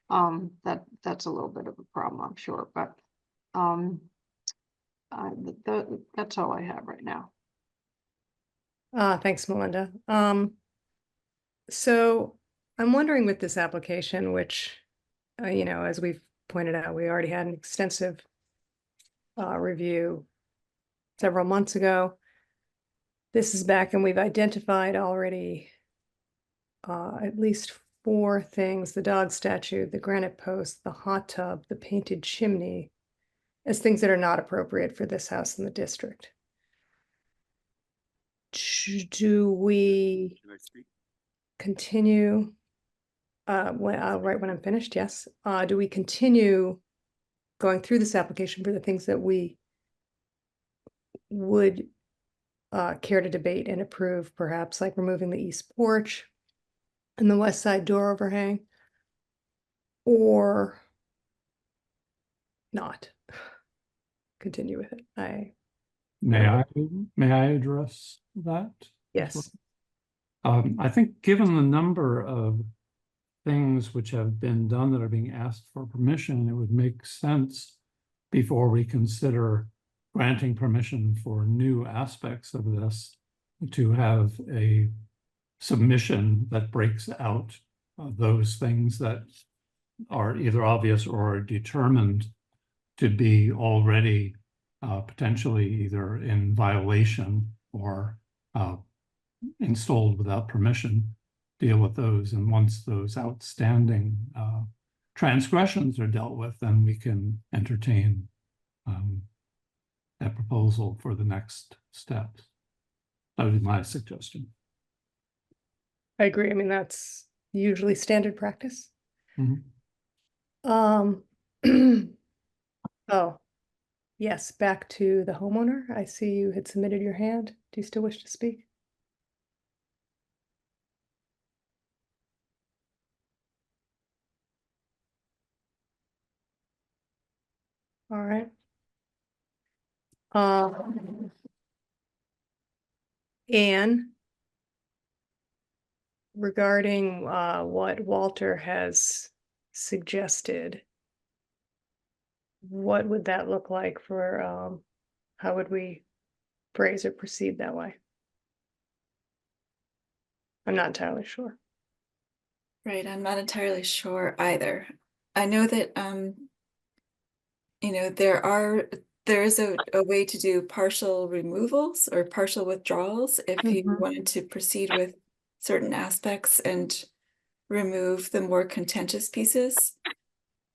that's a little bit of a problem, I'm sure, but that's all I have right now. Thanks, Melinda. So I'm wondering with this application, which, you know, as we've pointed out, we already had an extensive review several months ago. This is back, and we've identified already at least 4 things: the dog statue, the granite post, the hot tub, the painted chimney, as things that are not appropriate for this house in the district. Do we continue? Right when I'm finished, yes. Do we continue going through this application for the things that we would care to debate and approve, perhaps like removing the east porch and the west side door overhang, or not continue with it? May I address that? Yes. I think given the number of things which have been done that are being asked for permission, it would make sense before we consider granting permission for new aspects of this to have a submission that breaks out those things that are either obvious or determined to be already potentially either in violation or installed without permission, deal with those. And once those outstanding transgressions are dealt with, then we can entertain that proposal for the next steps. That would be my suggestion. I agree. I mean, that's usually standard practice. Mhm. Oh, yes, back to the homeowner. I see you had submitted your hand. Do you still wish to speak? All right. Anne, regarding what Walter has suggested, what would that look like for, how would we phrase or proceed that way? I'm not entirely sure. Right, I'm not entirely sure either. I know that you know, there is a way to do partial removals or partial withdrawals if you wanted to proceed with certain aspects and remove the more contentious pieces.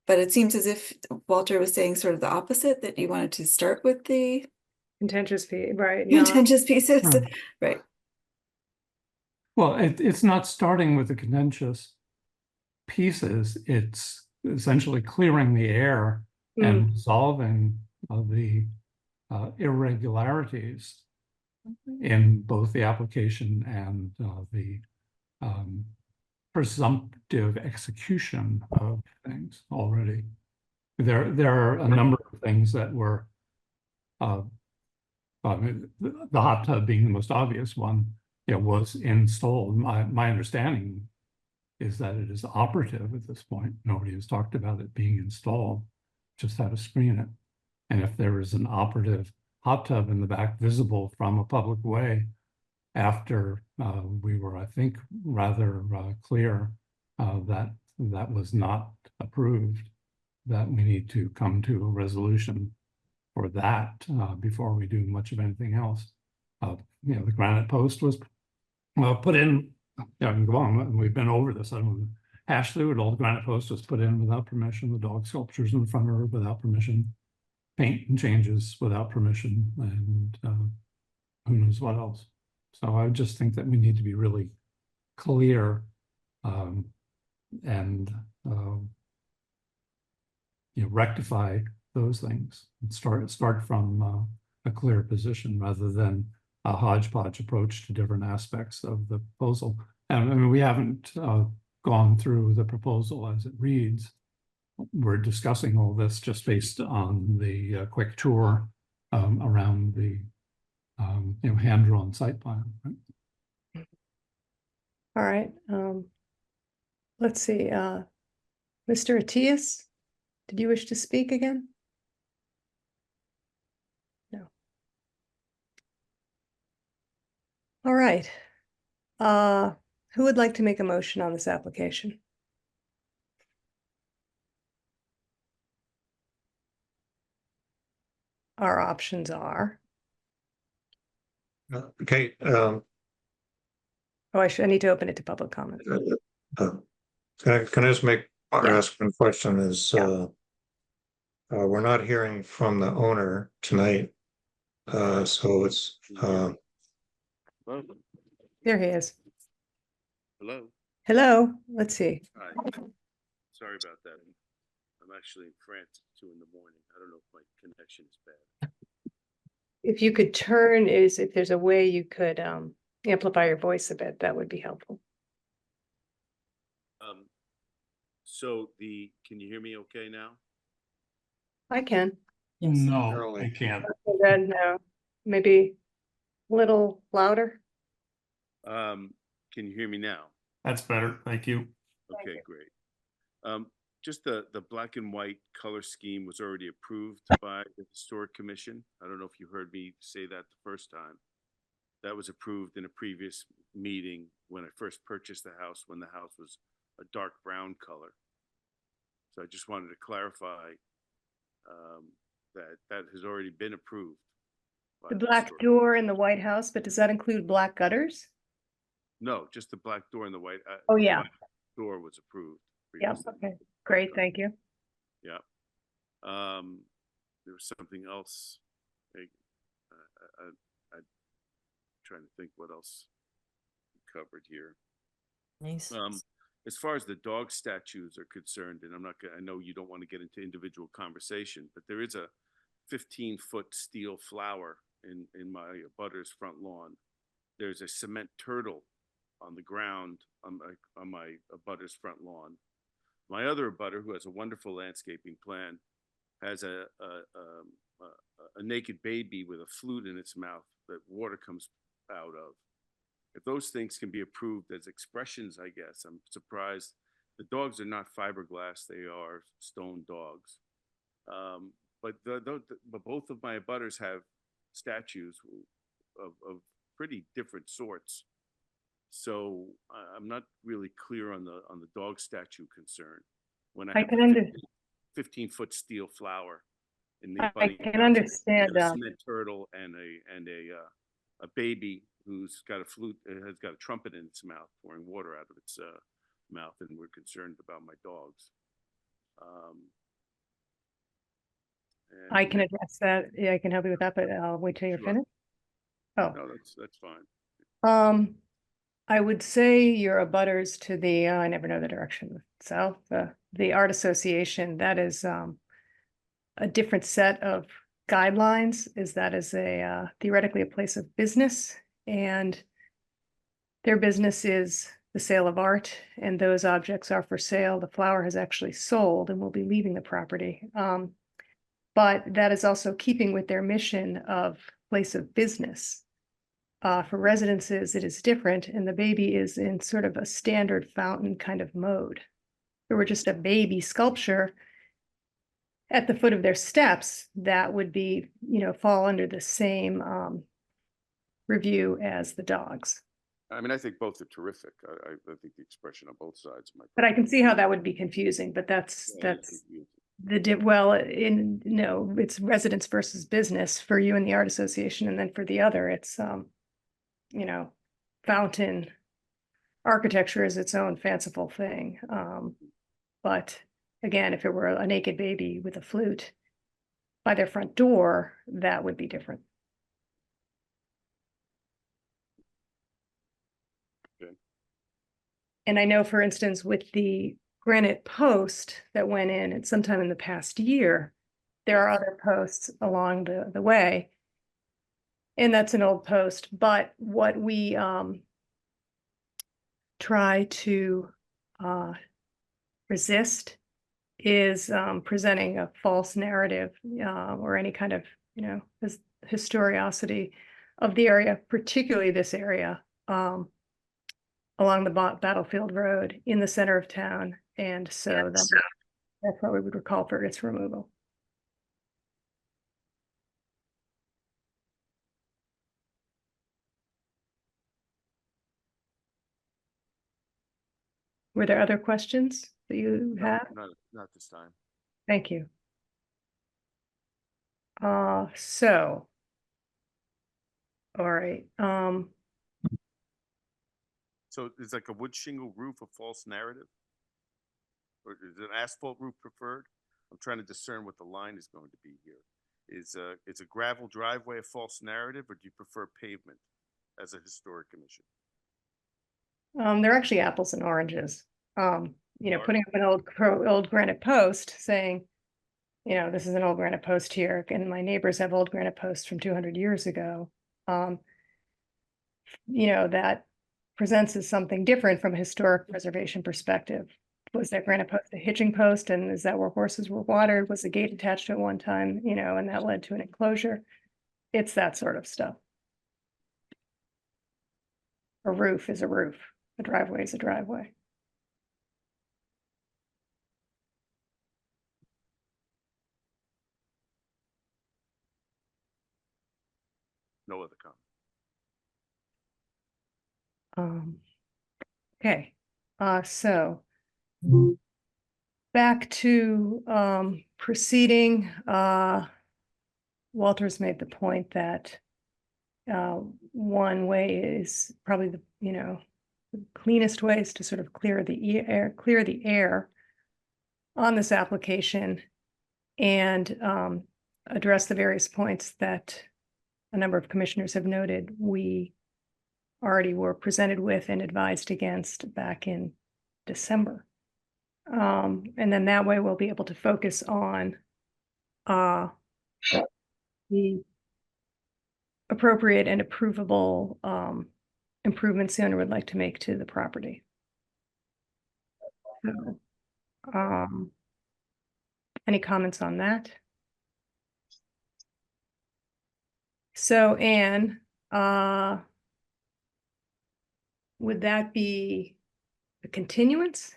But it seems as if Walter was saying sort of the opposite, that you wanted to start with the Contentious fee, right? contentious pieces, Hmm. right? Well, it's not starting with the contentious pieces. It's essentially clearing the air and resolving the irregularities in both the application and the presumptive execution of things already. There are a number of things that were, I mean, the hot tub being the most obvious one, it was installed. My understanding is that it is operative at this point. Nobody has talked about it being installed, just how to screen it. And if there is an operative hot tub in the back visible from a public way, after we were, I think, rather clear that that was not approved, that we need to come to a resolution for that before we do much of anything else. You know, the granite post was put in, yeah, I can go on, and we've been over this. I don't want to hash through it all. The granite post was put in without permission. The dog sculptures in the front are without permission. paint changes without permission and who knows what else. So I just think that we need to be really clear and rectify those things and start from a clear position rather than a hodgepodge approach to different aspects of the proposal. And I mean, we haven't gone through the proposal as it reads. We're discussing all this just based on the quick tour around the hand-drawn site plan. Right? All right. Let's see. Mr. Atias, did you wish to speak again? No. All right. Who would like to make a motion on this application? Our options are, Okay, oh, I need to open it to public comment. can I just make, or Yeah. ask one question is, Yeah. we're not hearing from the owner tonight. So it's, Hello? There he is. Hello? Hello, let's see. Hi. Sorry about that. I'm actually in France at 2 in the morning. I don't know if my connection is bad. If you could if there's a way you could amplify your voice a bit, that would be helpful. So can you hear me okay now? I can. No, Early. I can't. Then maybe a little louder. Can you hear me now? That's better. Thank you. Okay, great. Just the black and white color scheme was already approved by the Historic Commission. I don't know if you heard me say that the first time. That was approved in a previous meeting when I first purchased the house, when the house was a dark brown color. So I just wanted to clarify that has already been approved. by The the black Historic- door in the White House, but does that include black gutters? No, just the black door and the white. Oh, the yeah. black Door was approved. Yeah, previously. okay, great, thank you. Yeah. There was something else. I'm trying to think what else we covered here. Nice. As far as the dog statues are concerned, and I know you don't want to get into individual conversation, but there is a 15-foot steel flower in my abutter's front lawn. There's a cement turtle on the ground on my abutter's front lawn. My other abutter, who has a wonderful landscaping plan, has a naked baby with a flute in its mouth that water comes out of. If those things can be approved as expressions, I guess, I'm surprised. The dogs are not fiberglass, they are stone dogs. But both of my abutters have statues of pretty different sorts. So I'm not really clear on the dog statue concern. When I I have can a 15-foot steel flower in the I abutting can house, understand, a cement turtle and a baby who's got a flute, has got a trumpet in its mouth, pouring water out of its mouth, and we're concerned about my dogs. I and- can address that, yeah, I can help you with that, but I'll wait till you're Sure. finished. Oh, No, that's fine. I would say your abutters to the, I never know the direction, south, the Art Association, that is a different set of guidelines, that is theoretically a place of business, and their business is the sale of art, and those objects are for sale. The flower has actually sold and will be leaving the property. But that is also keeping with their mission of place of business. For residences, it is different, and the baby is in sort of a standard fountain kind of mode. If it were just a baby sculpture at the foot of their steps, that would be, fall under the same review as the dogs. I mean, I think both are terrific. I think the expression on both sides might. But I can see how that would be confusing, but that's it's residence versus business for you and the Art Association, and then for the other, it's fountain architecture is its own fanciful thing. But again, if it were a naked baby with a flute, by their front door, that would be different. Okay. And I know, for instance, with the granite post that went in at sometime in the past year, there are other posts along the way. And that's an old post, but what we try to resist is presenting a false narrative or any kind of, historicity of the area, particularly this area along the Battlefield Road in the center of town. And so that's what we would call for its removal. Were there other questions that you have? Not this time. Thank you. All right. So is like a wood shingle roof a false narrative? Or is an asphalt roof preferred? I'm trying to discern what the line is going to be here. Is a gravel driveway a false narrative, or do you prefer pavement as a historic commission? They're actually apples and oranges. Alright. Putting up an old granite post saying, this is an old granite post here, and my neighbors have old granite posts from 200 years ago. That presents as something different from a historic preservation perspective. Was that granite post a hitching post, and is that where horses were watered? Was the gate attached at one time, and that led to an enclosure? It's that sort of stuff. A roof is a roof. A driveway is a driveway. No other comment. Okay, so back to proceeding. Walter's made the point that one way is probably the cleanest way is to sort of clear the air on this application and address the various points that a number of commissioners have noted we already were presented with and advised against back in December. And then that way we'll be able to focus on the appropriate and approvable improvements the owner would like to make to the property. So, any comments on that? So, Anne, would that be a continuance?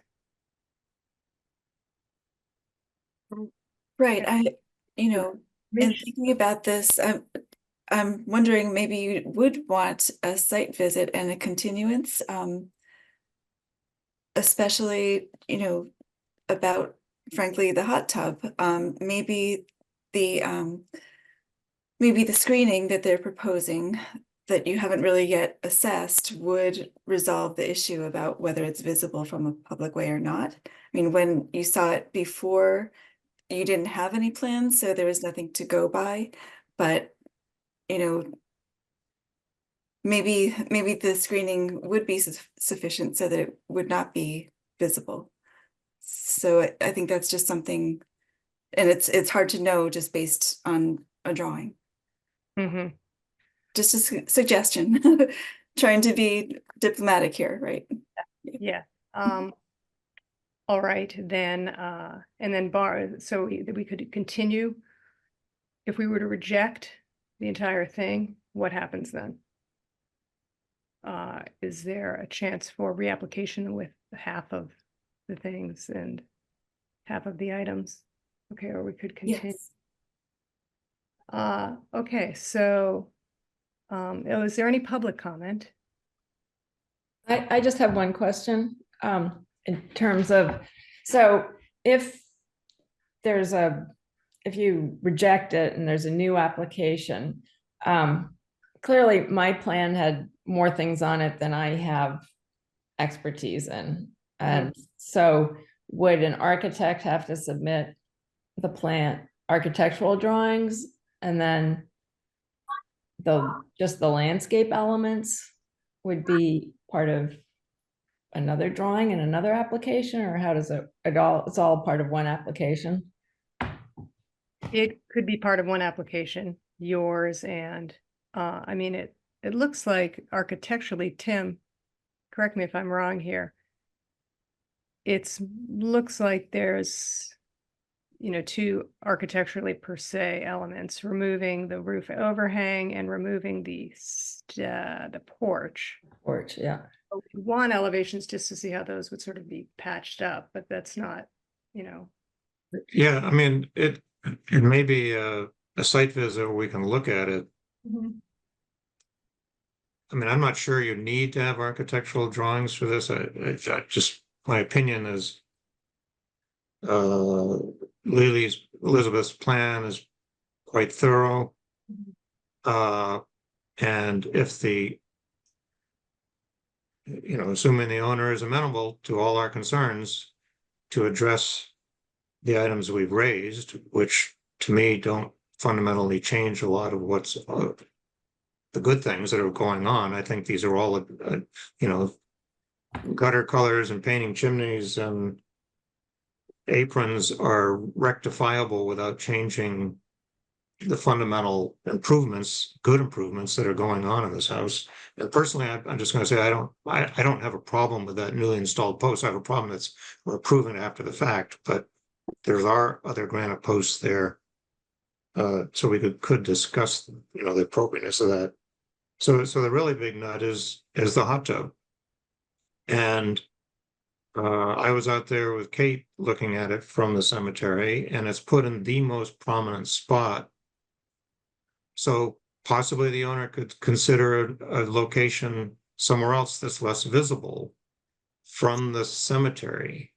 Right. In thinking about this, I'm wondering maybe you would want a site visit and a continuance, especially, about, frankly, the hot tub. Maybe the screening that they're proposing that you haven't really yet assessed would resolve the issue about whether it's visible from a public way or not. I mean, when you saw it before, you didn't have any plans, so there was nothing to go by, but maybe the screening would be sufficient so that it would not be visible. So I think that's just something, and it's hard to know just based on a drawing. Mm-hmm. Just a suggestion, trying to be diplomatic here, right? Yeah. All right, then, and then so we could continue. If we were to reject the entire thing, what happens then? Is there a chance for reapplication with half of the things and half of the items? Okay, or we could continue. Yes. Okay, so, is there any public comment? I just have one question, in terms of, so if you reject it and there's a new application, clearly my plan had more things on it than I have expertise in. And so would an architect have to submit the plan architectural drawings and then just the landscape elements would be part of another drawing and another application, or how does it's all part of one application? It could be part of one application, yours and, I mean, it looks like architecturally, Tim, correct me if I'm wrong here. Looks like there's, two architecturally per se elements, removing the roof overhang and removing the porch. Porch, yeah. One elevations just to see how those would sort of be patched up, but that's not, Yeah, I mean, it may be a site visit where we can look at it. I mean, I'm not sure you need to have architectural drawings for this. I just, my opinion is Elizabeth's plan is quite thorough. And if assuming the owner is amenable to all our concerns to address the items we've raised, which to me don't fundamentally change a lot of what's the good things that are going on. I think these are all, gutter colors and painting chimneys and aprons are rectifiable without changing the fundamental improvements, good improvements that are going on in this house. And personally, I'm just going to say I don't have a problem with that newly installed post. I have a problem that's we're approving it after the fact, but there are other granite posts there, so we could discuss the appropriateness of that. So the really big nut is the hot tub, and I was out there with Kate looking at it from the cemetery, and it's put in the most prominent spot. So possibly the owner could consider a location somewhere else that's less visible from the cemetery,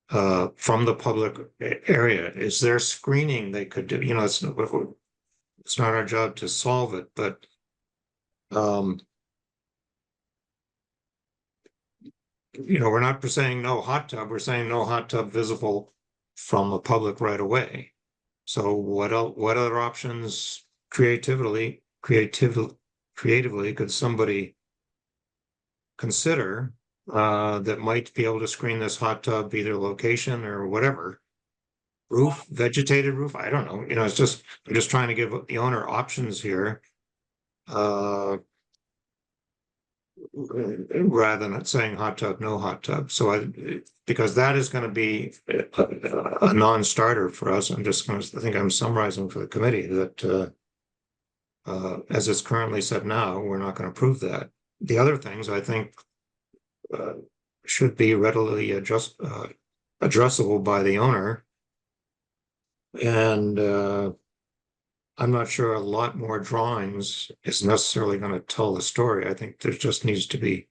from the public area. Is there screening they could do? It's not our job to solve it, but we're not saying no hot tub. We're saying no hot tub visible from the public right away. So what other options creatively could somebody consider that might be able to screen this hot tub, either location or whatever? Roof, vegetated roof, I don't know. I'm just trying to give the owner options here. Rather than saying hot tub, no hot tub. So because that is going to be a non-starter for us. I think I'm summarizing for the committee that as it's currently set now, we're not going to approve that. The other things I think should be readily addressable by the owner. And I'm not sure a lot more drawings is necessarily going to tell the story. I think there just needs to be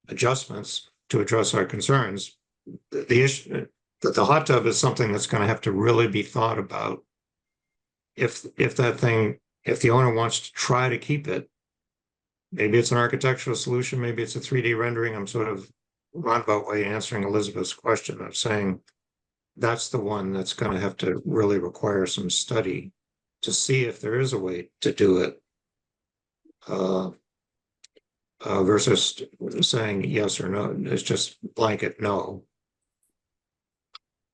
adjustments to address our concerns. The issue that the hot tub is something that's going to have to really be thought about. If the owner wants to try to keep it, maybe it's an architectural solution, maybe it's a 3D rendering. I'm sort of roundabout way answering Elizabeth's question. I'm saying that's the one that's going to have to really require some study to see if there is a way to do it, versus saying yes or no. It's just blanket no.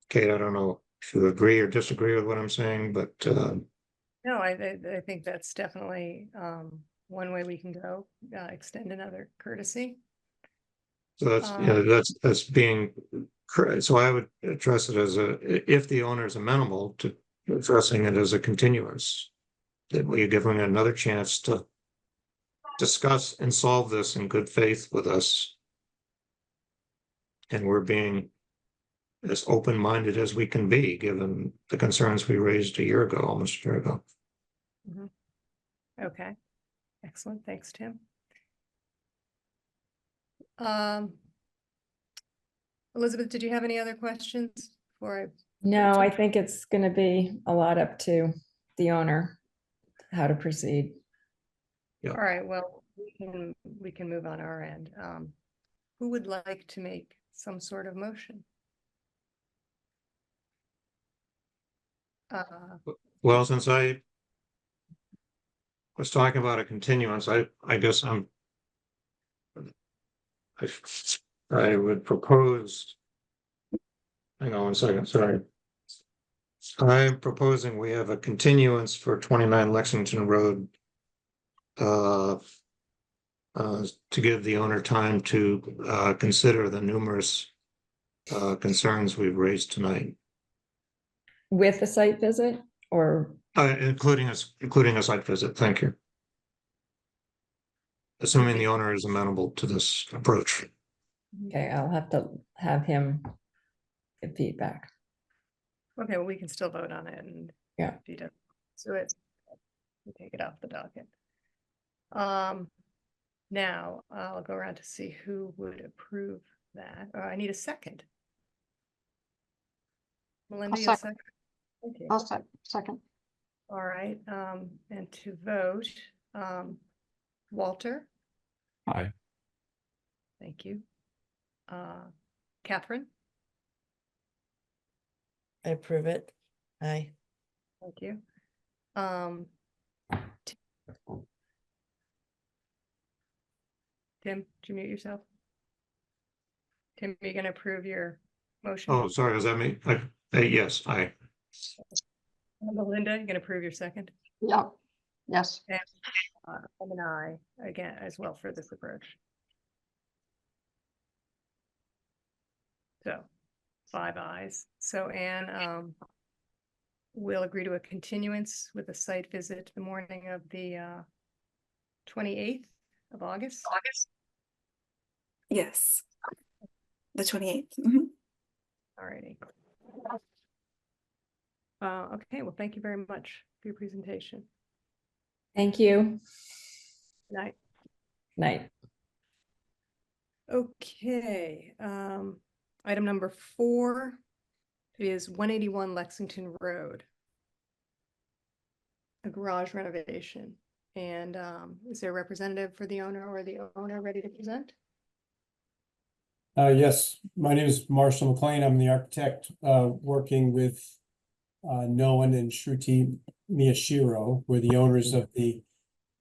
Kate, I don't know if you agree or disagree with what I'm saying, but no, I think that's definitely one way we can go, extend another courtesy. so that's being correct. So I would address it as if the owner is amenable to addressing it as a continuance, that we're giving another chance to discuss and solve this in good faith with us. And we're being as open-minded as we can be, given the concerns we raised almost a year ago. Okay, excellent. Thanks, Tim. Elizabeth, did you have any other questions before I? No, I think it's going to be a lot up to the owner how to proceed. Yeah. All right, well, we can move on our end. Who would like to make some sort of motion? Well, since I was talking about a continuance, I guess I would propose. Hang on one second, sorry. I'm proposing we have a continuance for 29 Lexington Road. To give the owner time to consider the numerous concerns we've raised tonight, With a site visit or? including a site visit. Thank you. Assuming the owner is amenable to this approach. Okay, I'll have to have him give feedback. Okay, well, we can still vote on it and. Yeah. If he doesn't do it, we take it off the docket. Now I'll go around to see who would approve that. I need a second. Melinda, you second. second? Thank you. I'll second. All right, and to vote, Walter, Aye. thank you. Catherine, I approve it. Aye. thank you. Tim, did you mute yourself? Tim, are you gonna approve your motion? Oh, sorry, was that me? Yes, I. Melinda, you gonna approve your second? Yeah, yes. And I'm an aye again as well for this approach. So 5 ayes. So Anne, we'll agree to a continuance with a site visit the morning of the 28th of August. Yes. The 28th. All righty. Okay, well, thank you very much for your presentation. Thank you. Good night. Night. Okay, item number 4 is 181 Lexington Road. A garage renovation. And is there a representative for the owner or the owner ready to present? Yes, my name is Marshall McLean. I'm the architect working with Nolan and Shruti Miyashiro. We're the owners of the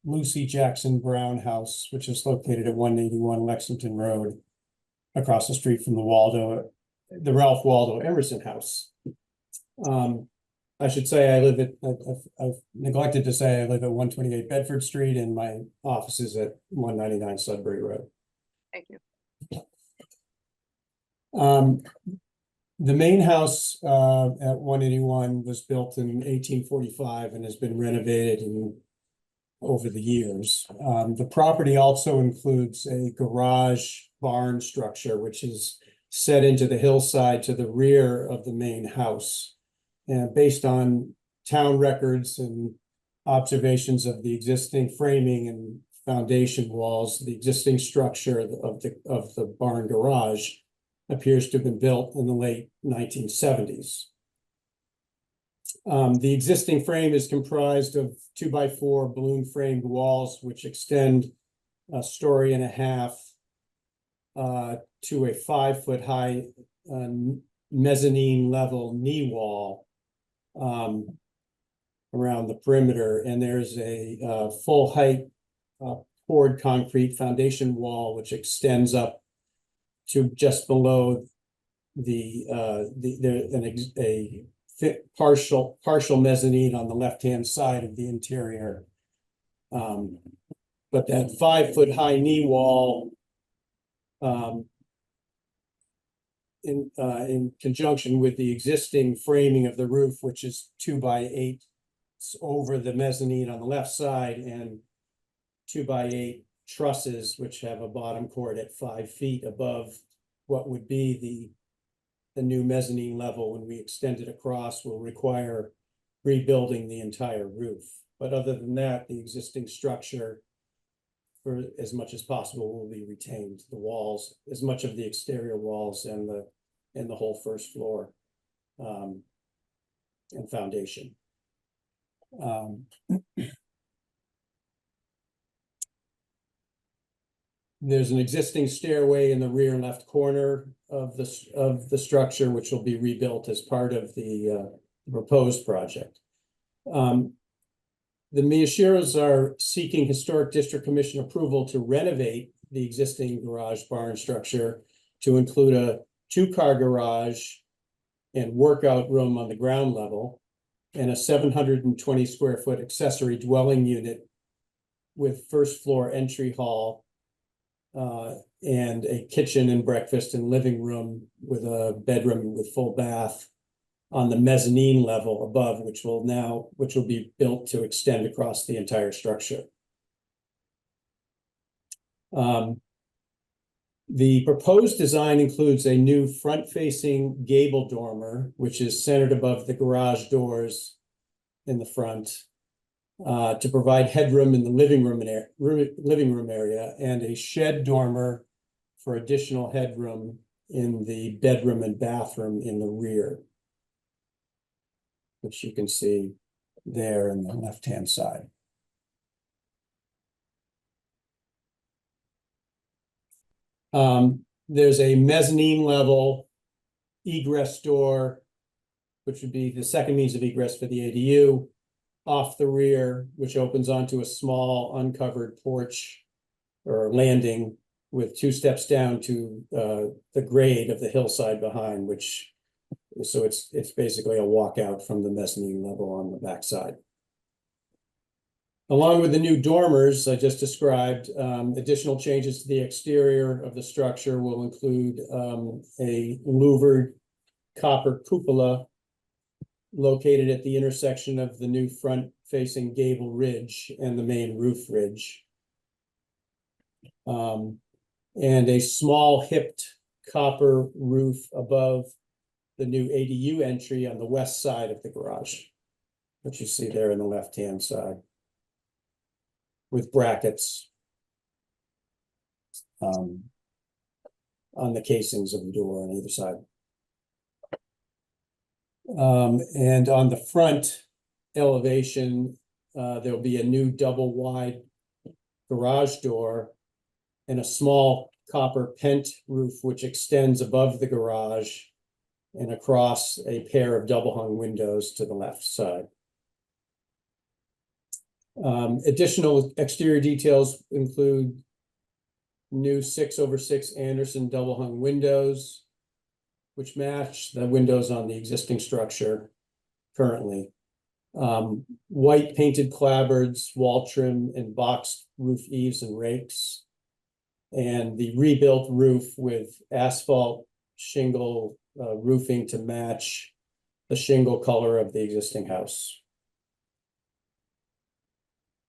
Lucy Jackson Brown House, which is located at 181 Lexington Road, across the street from the Ralph Waldo Emerson House. I should say I've neglected to say I live at 128 Bedford Street and my office is at 199 Sudbury Road. Thank you. The main house at 181 was built in 1845 and has been renovated over the years. The property also includes a garage barn structure, which is set into the hillside to the rear of the main house. And based on town records and observations of the existing framing and foundation walls, the existing structure of the barn garage appears to have been built in the late 1970s. The existing frame is comprised of 2x4 balloon framed walls, which extend a story and a half to a 5-foot high mezzanine level knee wall around the perimeter. And there's a full height poured concrete foundation wall, which extends up to just below a partial mezzanine on the left-hand side of the interior. But that 5-foot high knee wall, in conjunction with the existing framing of the roof, which is 2x8 over the mezzanine on the left side, and 2x8 trusses, which have a bottom chord at 5 feet above what would be the new mezzanine level when we extend it across, will require rebuilding the entire roof. But other than that, the existing structure, for as much as possible, will be retained. The walls, as much of the exterior walls and the whole first floor and foundation. There's an existing stairway in the rear left corner of the structure, which will be rebuilt as part of the the proposed project. The Miyashiros are seeking Historic District Commission approval to renovate the existing garage barn structure to include a 2-car garage and workout room on the ground level, and a 720 square foot accessory dwelling unit with first floor entry hall, and a kitchen and breakfast and living room with a bedroom with full bath on the mezzanine level above, which will be built to extend across the entire structure. The proposed design includes a new front-facing gable dormer, which is centered above the garage doors in the front, to provide headroom in the living room area, and a shed dormer for additional headroom in the bedroom and bathroom in the rear, which you can see there in the left-hand side. There's a mezzanine level egress door, which would be the second means of egress for the ADU, off the rear, which opens onto a small uncovered porch or landing with 2 steps down to the grade of the hillside behind, so it's basically a walkout from the mezzanine level on the backside. Along with the new dormers I just described, additional changes to the exterior of the structure will include a louvered copper cupola located at the intersection of the new front-facing gable ridge and the main roof ridge. And a small hipped copper roof above the new ADU entry on the west side of the garage, which you see there in the left-hand side, with brackets on the casings of the door on either side. And on the front elevation, there'll be a new double wide garage door and a small copper pent roof, which extends above the garage and across a pair of double hung windows to the left side. Additional exterior details include new 6/6 Anderson double hung windows, which match the windows on the existing structure currently. White painted clapboards, wall trim, and boxed roof eaves and rakes. And the rebuilt roof with asphalt shingle roofing to match the shingle color of the existing house.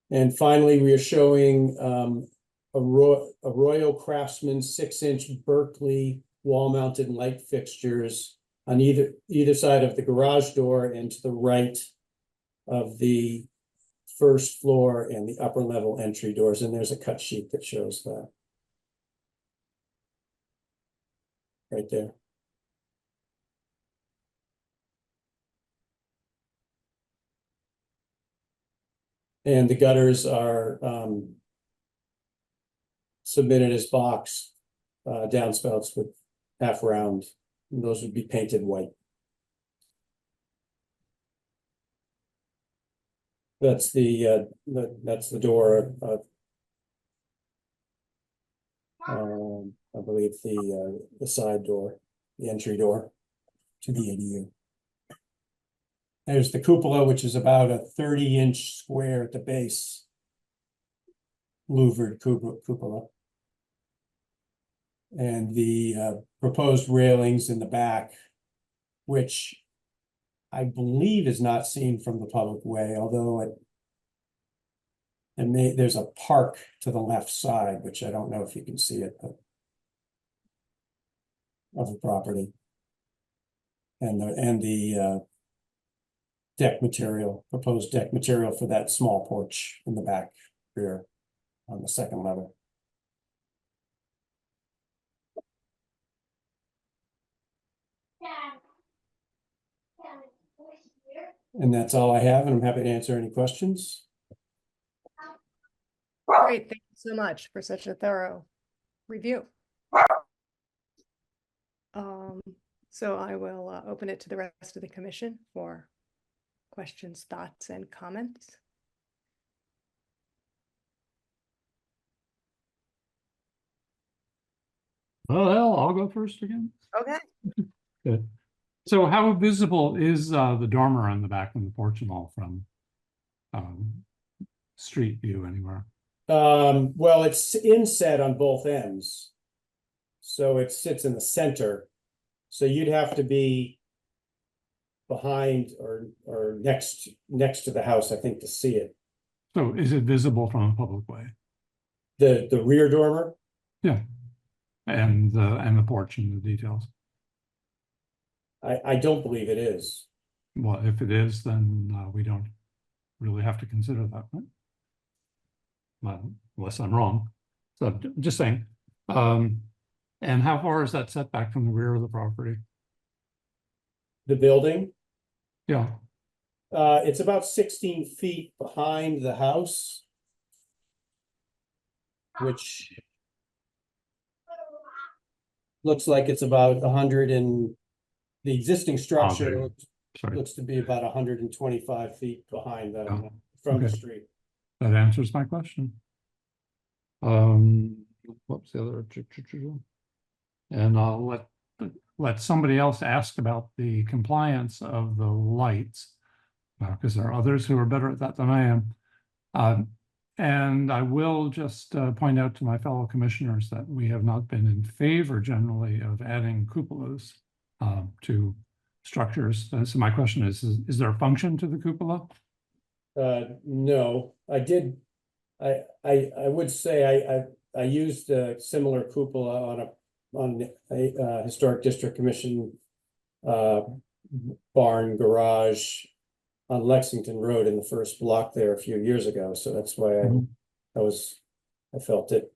And finally, we are showing a Royal Craftsman 6-inch Berkeley wall-mounted light fixtures on either side of the garage door and to the right of the first floor and the upper level entry doors. And there's a cut sheet that shows that. Right there. And the gutters are submitted as box downspouts with half round. And those would be painted white. That's the door. I believe the side door, the entry door to the ADU. There's the cupola, which is about a 30-inch square at the base, louvered cupola. And the proposed railings in the back, which I believe is not seen from the public way, although there's a park to the left side, which I don't know if you can see it, but of the property. And the deck material, proposed deck material for that small porch in the back rear on the second level. And that's all I have, and I'm happy to answer any questions. Great, thank you so much for such a thorough review. So I will open it to the rest of the commission for questions, thoughts, and comments? Well, I'll go first again. Okay. Good. So how visible is the dormer on the back and the porch and all from street view anywhere? Well, it's inset on both ends. So it sits in the center. So you'd have to be behind or next to the house, I think, to see it. So is it visible from a public way? The rear dormer? Yeah. And the porch and the details. I don't believe it is. Well, if it is, then we don't really have to consider that, right? Well, unless I'm wrong. So just saying. And how far is that setback from the rear of the property? The building? Yeah. It's about 16 feet behind the house. Which looks like it's about 100 and the existing structure Sorry. looks to be about 125 feet behind the Oh, from the okay. street. That answers my question. What's the other? And I'll let somebody else ask about the compliance of the lights, because there are others who are better at that than I am. And I will just point out to my fellow commissioners that we have not been in favor generally of adding cupolas to structures. So my question is there a function to the cupola? No, I would say I used a similar cupola on a historic district commission barn garage on Lexington Road in the first block there a few years ago. So that's why I felt it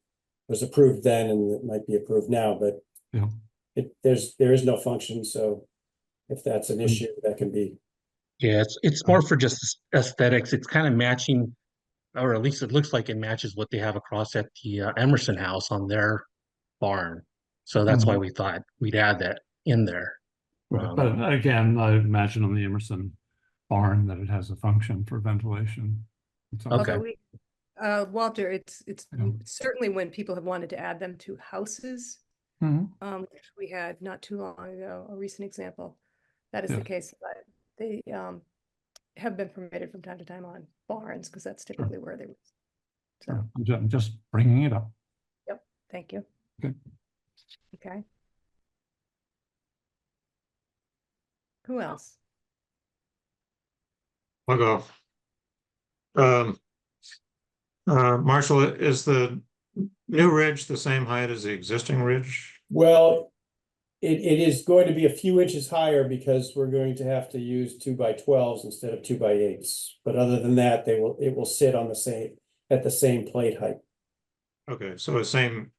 was approved then and it might be approved now, but Yeah. there is no function. So if that's an issue, that can be. Yeah, it's more for just aesthetics. It's kind of matching, or at least it looks like it matches what they have across at the Emerson House on their barn. So that's why we thought we'd add that in there. But again, I imagine on the Emerson barn that it has a function for ventilation. Okay. Walter, it's Yeah. certainly when people have wanted to add them to houses. Which we had not too long ago, a recent example. That is the Yes. case, but they have been permitted from time to time on barns because that's typically where they. So, I'm just bringing it up. yep, thank you. Okay. Okay. Who else? I'll go. Marshall, is the new ridge the same height as the existing ridge? Well, it is going to be a few inches higher because we're going to have to use 2x12s instead of 2x8s. But other than that, it will sit on at the same plate height. Okay, so the same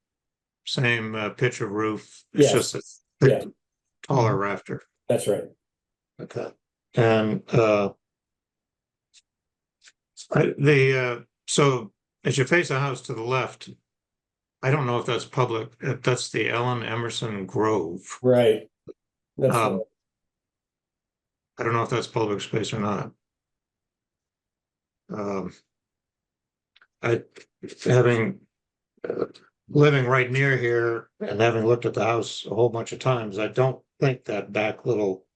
pitch of roof. It's Yes. just a taller rafter. That's right. Okay, and so as you face the house to the left, I don't know if that's public, if that's the Ellen Emerson Grove. Right. That's right. I don't know if that's public space or not. Living right near here and having looked at the house a whole bunch of times, I don't think that back little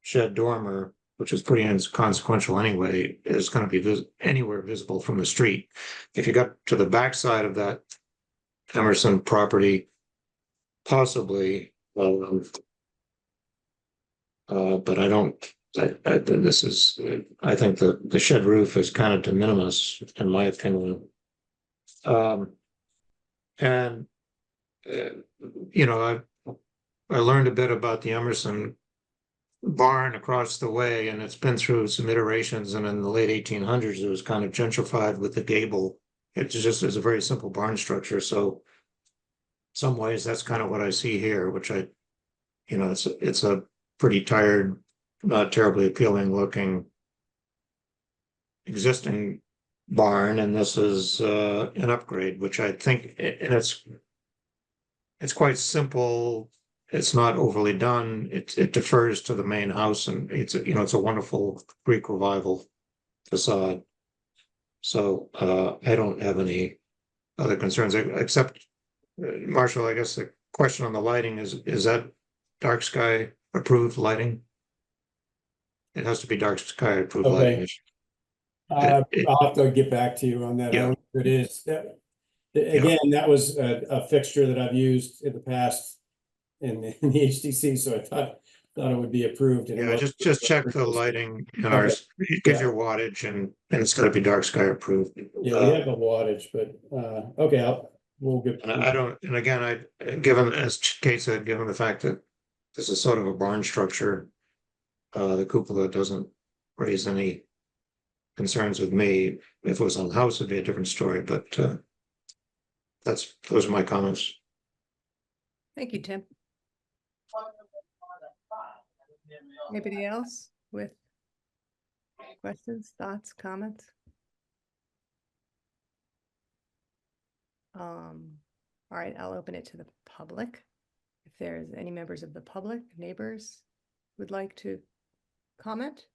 shed dormer, which is pretty inconsequential anyway, is going to be anywhere visible from the street. If you got to the backside of that Emerson property, possibly, but I don't. I think the shed roof is kind of de minimis in my opinion. And I learned a bit about the Emerson barn across the way, and it's been through some iterations. And in the late 1800s, it was kind of gentrified with the gable. It just is a very simple barn structure. So, some ways that's kind of what I see here, which it's a pretty tired, not terribly appealing looking existing barn, and this is an upgrade, which I think, and it's quite simple it's not overly done. It defers to the main house, and it's it's a wonderful Greek revival facade. So I don't have any other concerns except Marshall. I guess the question on the lighting is that dark sky approved lighting? It has to be dark sky approved lighting. I'll have to get back to you on that. I Yeah. don't know if it is. Again, that was a fixture that I've used in the past in the HTC, so I thought it would be approved. and it Yeah, wasn't. just check the lighting in Okay. ours. It gives you wattage and it's gotta be dark sky approved. Yeah, we have a wattage, but okay, we'll get. And I don't, and again, given, as Kate said, given the fact that this is sort of a barn structure, the cupola doesn't raise any concerns with me. If it was on the house, it'd be a different story, but those are my comments. Thank you, Tim. Anybody else with questions, thoughts, comments? All right, I'll open it to the public. If there's any members of the public, neighbors, would like to comment?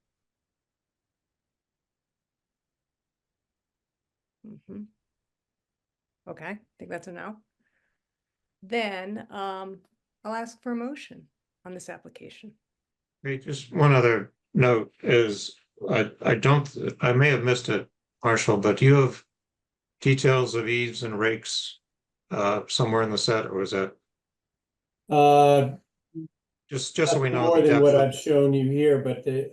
Okay, I think that's a no. Then I'll ask for a motion on this application. Hey, just one other note is, I may have missed it, Marshall, but do you have details of eaves and rakes somewhere in the set, or is that just so we know? More the than what depth of- I've shown you here, but it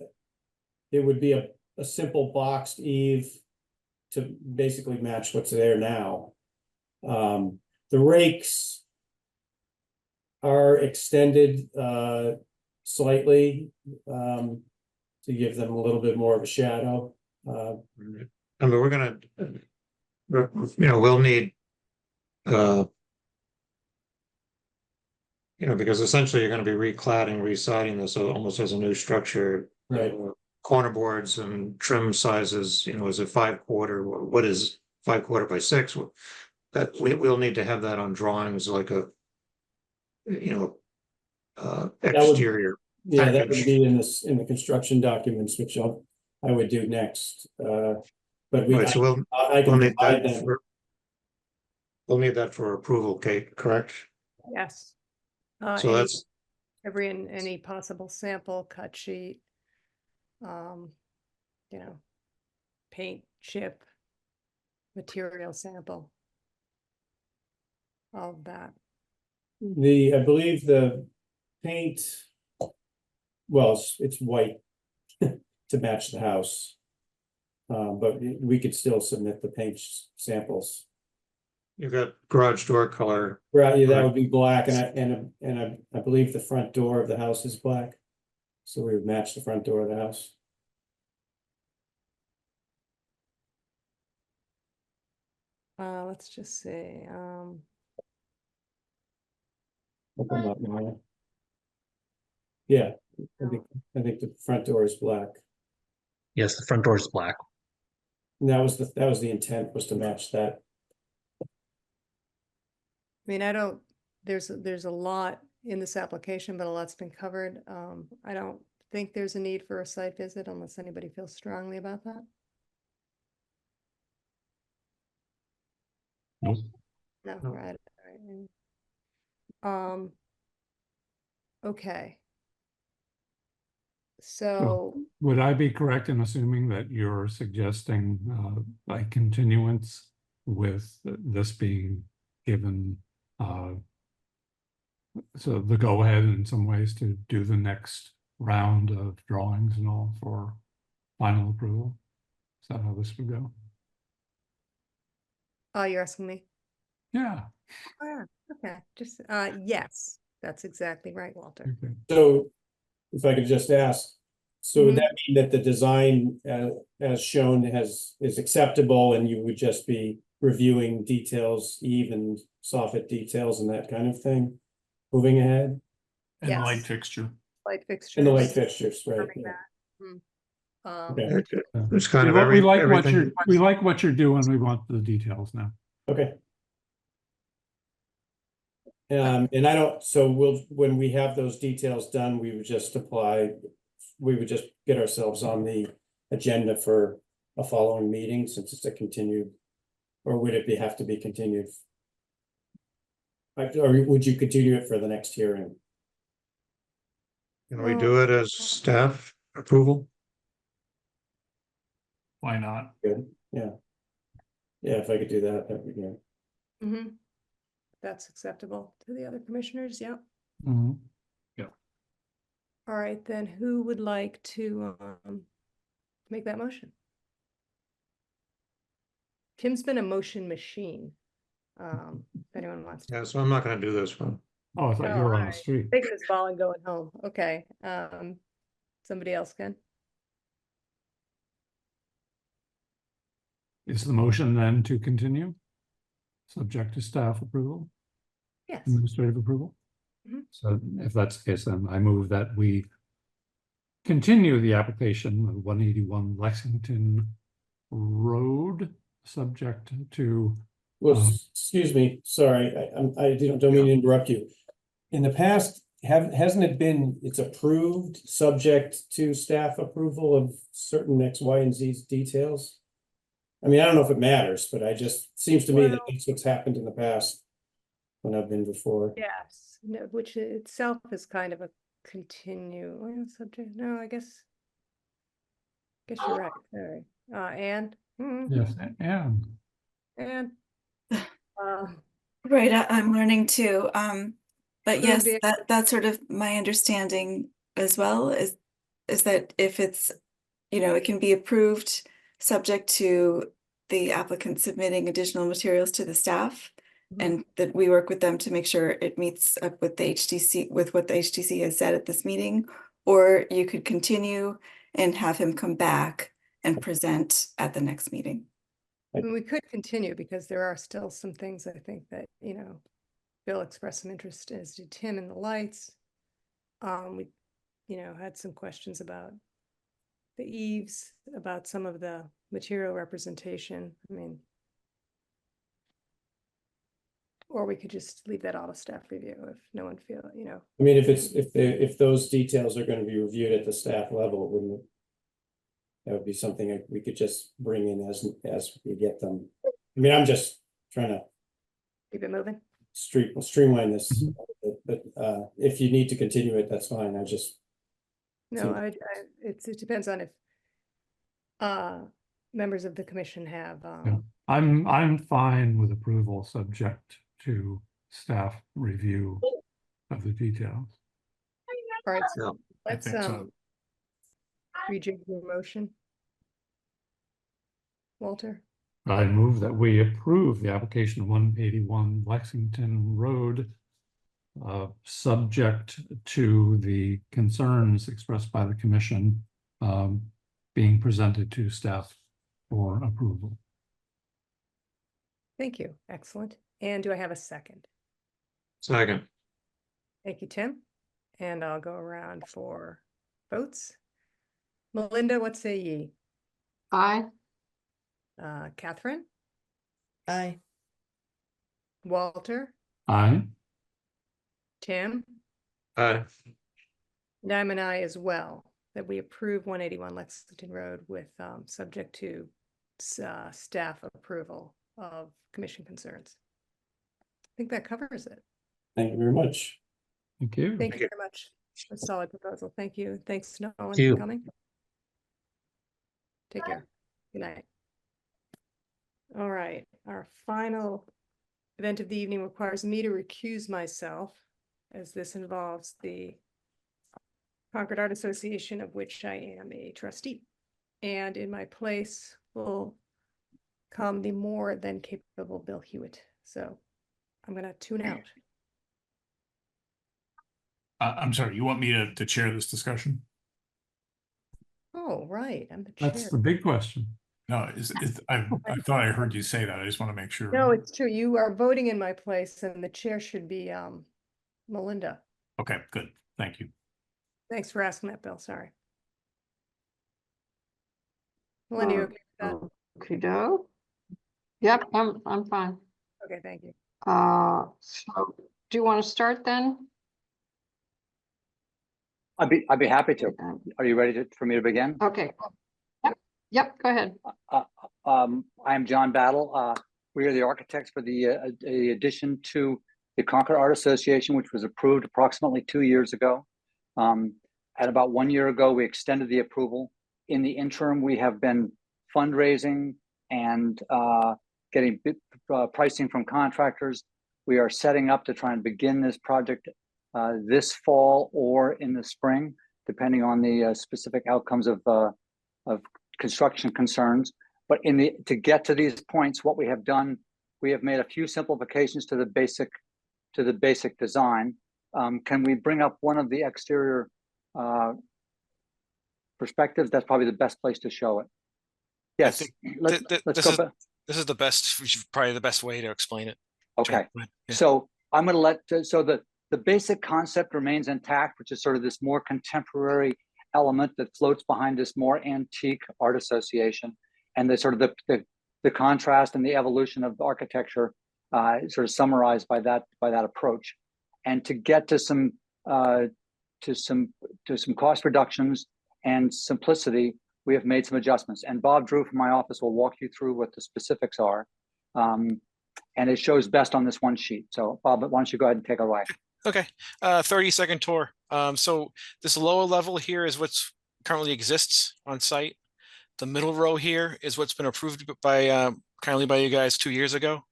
would be a simple boxed eave to basically match what's there now. The rakes are extended slightly to give them a little bit more of a shadow. I mean, we're gonna, we'll need, because essentially you're gonna be recladding, residing this almost as a new structure. Right. Corner boards and trim sizes, is it 5/4? What is 5/4 by 6? That we'll need to have that on drawings, like a, exterior. Yeah, that would package. be in the construction documents, which I would do next. But Right, so I we'll can need provide that them. we'll need that for approval, Kate, correct? Yes. So that's, Any possible sample cut sheet. Paint, chip, material sample. All of that. I believe the paint, well, it's white to match the house. But we could still submit the paint samples. you've got garage door color. Right, yeah, that would be black, and I believe the front door of the house is black. So we would match the front door of the house. Let's just see, Open up now. Yeah, I think the front door is black. Yes, the front door is black. And that was the intent, was to match that. I mean, there's a lot in this application, but a lot's been covered. I don't think there's a need for a site visit unless anybody feels strongly about that. Nope. No, No. right. Okay. So, Would I be correct in assuming that you're suggesting a continuance with this being given so the go-ahead in some ways to do the next round of drawings and all for final approval? Is that how this would go? you're asking me? Yeah. Oh, yeah, okay, just, yes, that's exactly right, Walter. Okay. So if I could just ask, so would Mhm. that mean that the design as shown is acceptable, and you would just be reviewing details, even soffit details and that kind of thing, moving ahead? And Yes. light fixture. Light fixtures. And the light fixtures, right? confirming Yeah. that. Okay. It's kind of We like what everything. we like what you're doing. We want the details now. Okay. And I don't, so when we have those details done, we would just get ourselves on the agenda for a following meeting since it's a continued, or would it have to be continued? Or would you continue it for the next hearing? Can we do it as staff approval? Why not? Good, yeah. Yeah, if I could do that, that'd be good. Mm-hmm. That's acceptable to the other commissioners, yeah. Mhm. All right, then who would like to make that motion? Tim's been a motion machine. If anyone wants to. Yeah, so I'm not gonna do this one. Oh, I thought you Oh, were on the alright. street. Taking this ball and going home. Okay. Somebody else can. Is the motion then to continue? Subject to staff approval, Yes. administrative approval? Mhm. So if that's the case, then I move that we continue the application of 181 Lexington Road, subject to, Well, excuse me, sorry, I don't mean to interrupt you. In the past, hasn't it been, it's approved, subject to staff approval of certain X, Y, and Z details? I mean, I don't know if it matters, but seems to me that Well- that's what's happened in the past when I've been before. Yes, no, which itself is kind of a subject. No, I guess you're right. Sorry. Anne? yes, and Anne? Right, I'm learning too. But Move yes, the- that's sort of my understanding as well, is that if it's, it can be approved subject to the applicant submitting additional materials to the staff, and that we work with them to make sure it meets up with the HTC, with what the HTC has said at this meeting, or you could continue and have him come back and present at the next meeting. I mean, we could continue because there are still some things I think that, Bill expressed some interest, as did Tim, in the lights. We, had some questions about the eaves, about some of the material representation. I mean, or we could just leave that all to staff review if no one feel, I mean, if those details are gonna be reviewed at the staff level, wouldn't it? That would be something that we could just bring in as we get them. I mean, I'm just trying to keep it moving. streamline this, but if you need to continue it, that's fine. I just. No, it depends on if members of the commission have, yeah. I'm fine with approval subject to staff review of the details. all right, Yeah, so let's think so. rejig your motion. Walter, I move that we approve the application of 181 Lexington Road, subject to the concerns expressed by the commission being presented to staff for approval. thank you, excellent. And do I have a second? second, Thank you, Tim. And I'll go around for votes. Melinda, what say ye? Aye. Catherine, Aye. Walter, Aye. Tim, aye, and I'm an aye as well, that we approve 181 Lexington Road with subject to staff approval of commission concerns. I think that covers it. Thank you very much. Thank you. Thank you very much. A solid proposal. Thank you. Thanks, Nolan, you. for coming. Take care. Good night. All right, our final event of the evening requires me to recuse myself, as this involves the Concord Art Association, of which I am a trustee. And in my place will come the more than capable Bill Hewitt. So I'm gonna tune out. I'm sorry, you want me to chair this discussion? Oh, right, I'm the That's chair. the big question. No, I thought I heard you say that. I just want to make sure. No, it's true. You are voting in my place and the chair should be Melinda. Okay, good. Thank you. Thanks for asking that, Bill. Sorry. Melinda, you okay with that? Okey-doke. Yep, I'm fine. Okay, thank you. So do you want to start then? I'd be happy to. Are you ready for me to begin? Okay. Yep, go ahead. I'm John Battle. We are the architects for the addition to the Concord Art Association, which was approved approximately 2 years ago. At about 1 year ago, we extended the approval. In the interim, we have been fundraising and getting pricing from contractors. We are setting up to try and begin this project this fall or in the spring, depending on the specific outcomes of construction concerns. But to get to these points, what we have done, we have made a few simplifications to the basic design. Can we bring up one of the exterior perspectives? That's probably the best place to show it. Yes, this is the best, probably the best way to explain it. Okay, yeah. So I'm going to let, so the basic concept remains intact, which is sort of this more contemporary element that floats behind this more antique art association, and the sort of the contrast and the evolution of the architecture sort of summarized by that approach. And to get to some cost reductions and simplicity, we have made some adjustments. And Bob Drew from my office will walk you through what the specifics are. And it shows best on this one sheet. So Bob, why don't you go ahead and take it away? Okay, 30-second tour. So this lower level here is what's currently exists on site. The middle row here is what's been approved by kindly by you guys 2 years ago.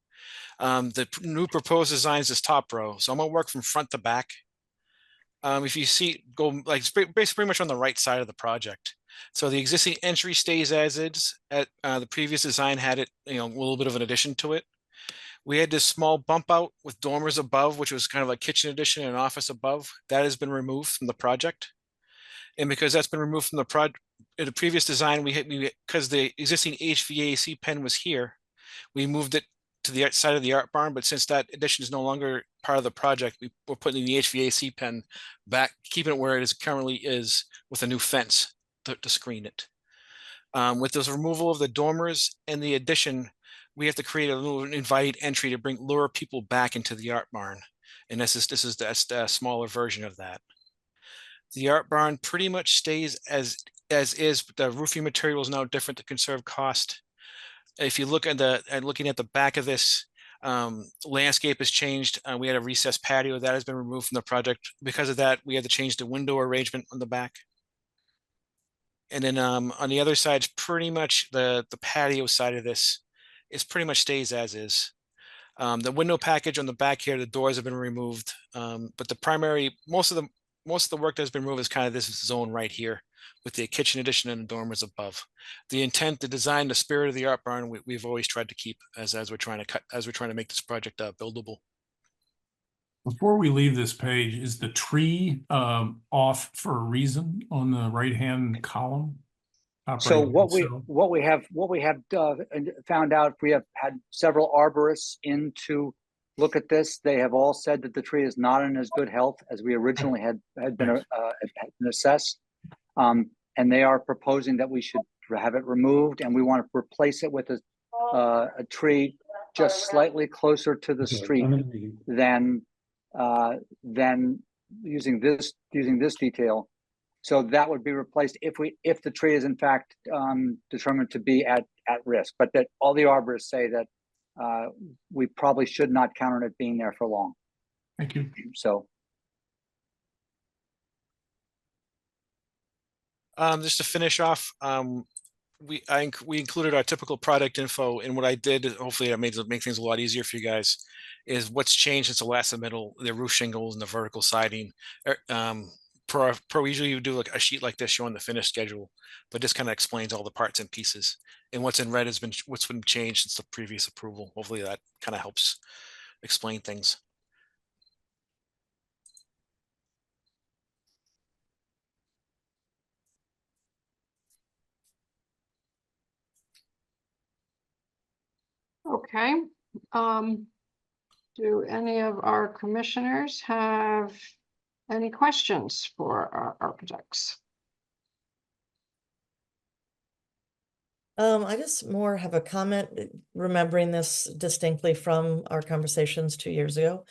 The new proposed design is this top row. So I'm gonna work from front to back. If you see, go like basically pretty much on the right side of the project. So the existing entry stays as is. At the previous design had it, a little bit of an addition to it. We had this small bump out with dormers above, which was kind of like kitchen addition and office above. That has been removed from the project. And because that's been removed from the project, in the previous design, because the existing HVAC pen was here, we moved it to the side of the art barn. But since that addition is no longer part of the project, we're putting the HVAC pen back, keeping it where it currently is with a new fence to screen it. With this removal of the dormers and the addition, we have to create a little invited entry to lure people back into the art barn. And this is the smaller version of that. The art barn pretty much stays as is, but the roofing material is now different to conserve cost. If you look at looking at the back of this, landscape has changed. We had a recessed patio that has been removed from the project. Because of that, we had to change the window arrangement on the back. And then on the other side, pretty much the patio side of this is pretty much stays as is. The window package on the back here, the doors have been removed, but the primary, most of the work that's been removed is kind of this zone right here with the kitchen addition and the dormers above. The intent, the design, the spirit of the art barn, we've always tried to keep as we're trying to make this project buildable. Before we leave this page, is the tree off for a reason on the right-hand column? So what we have found out, we have had several arborists in to look at this. They have all said that the tree is not in as good health as we originally had been assessed, and they are proposing that we should have it removed, and we want to replace it with a tree just slightly closer to the street than using this detail. So that would be replaced if the tree is in fact determined to be at risk. But that all the arborists say that we probably should not count on it being there for long. Thank you. So just to finish off, we included our typical product info, and what I did, hopefully that make things a lot easier for you guys, is what's changed since the last submittal, the roof shingles and the vertical siding. Usually you do like a sheet like this showing the finish schedule, but this kind of explains all the parts and pieces. And what's in red has been what's been changed since the previous approval. Hopefully that kind of helps explain things. Okay. Do any of our commissioners have any questions for our architects? I just more have a comment, remembering this distinctly from our conversations 2 years ago.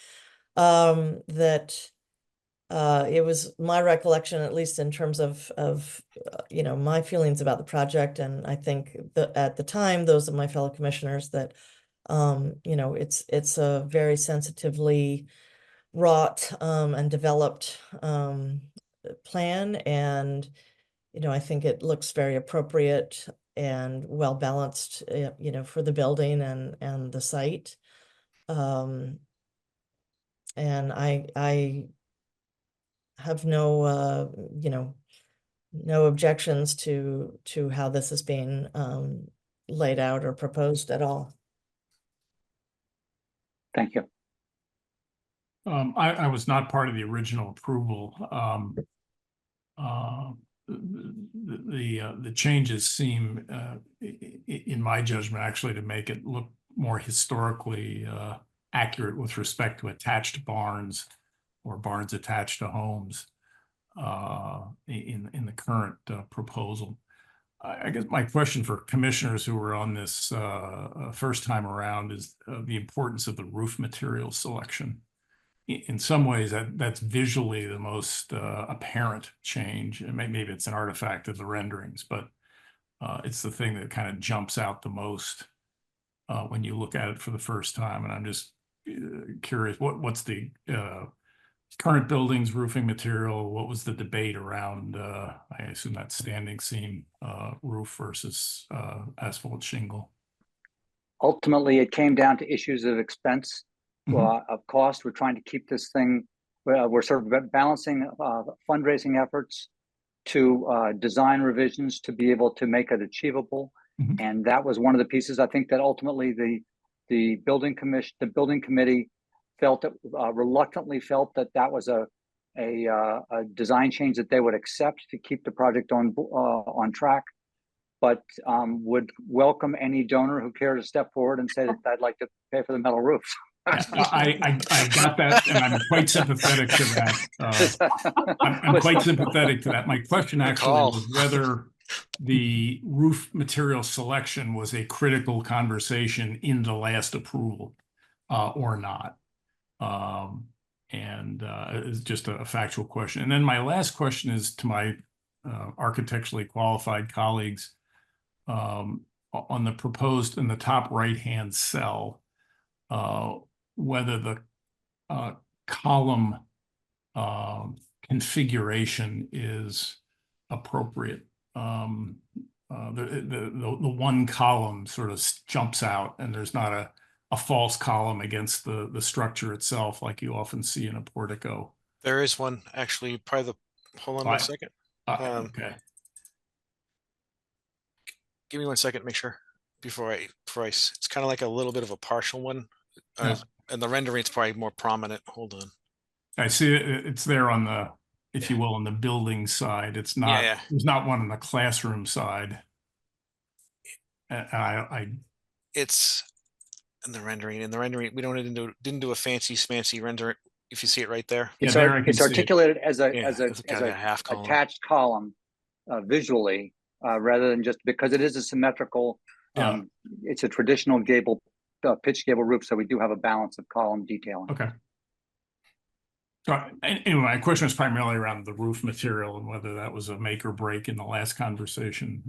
that it was my recollection, at least in terms of you know, my feelings about the project, and I think that at the time, those of my fellow commissioners, that you know, it's a very sensitively wrought and developed plan, and you know, I think it looks very appropriate and well balanced, you know, for the building and the site. And I have no you know, no objections to how this is being laid out or proposed at all. Thank you. I was not part of the original approval. The changes seem, in my judgment, actually to make it look more historically accurate with respect to attached barns or barns attached to homes in the current proposal. I guess my question for commissioners who were on this first time around is the importance of the roof material selection. In some ways, that's visually the most apparent change, and maybe it's an artifact of the renderings, but it's the thing that kind of jumps out the most when you look at it for the first time. And I'm just curious, what's the current building's roofing material? What was the debate around, I assume that's standing seam roof versus asphalt shingle? Ultimately, it came down to issues of expense, of cost. We're trying to keep this thing, we're sort of balancing fundraising efforts to design revisions to be able to make it achievable. And that was one of the pieces. I think that ultimately the building committee felt that reluctantly felt that that was a design change that they would accept to keep the project on track, but would welcome any donor who cared to step forward and say that I'd like to pay for the metal roof. I got that, and I'm quite sympathetic to that. I'm quite sympathetic to that. My question actually was whether the roof material selection was a critical conversation in the last approval or not. It's just a factual question. And then my last question is to my architecturally qualified colleagues on the proposed in the top right-hand cell, whether the column configuration is appropriate. The one column sort of jumps out, and there's not a false column against the structure itself, like you often see in a portico. There is one actually. Probably hold on 1 second. Okay. Give me 1 second. Make sure before I. It's kind of like a little bit of a partial one, and the rendering is probably more prominent. Hold on. I see it. It's there on the, if you will, on the building side. It's not. There's not one on the classroom side. It's. In the rendering, we didn't do a fancy render. If you see it right there, it's articulated as a half column. Attached column visually, rather than just because it is a symmetrical. It's a traditional gable, pitched gable roof, so we do have a balance of column detailing. Okay. So anyway, my question was primarily around the roof material and whether that was a make or break in the last conversation.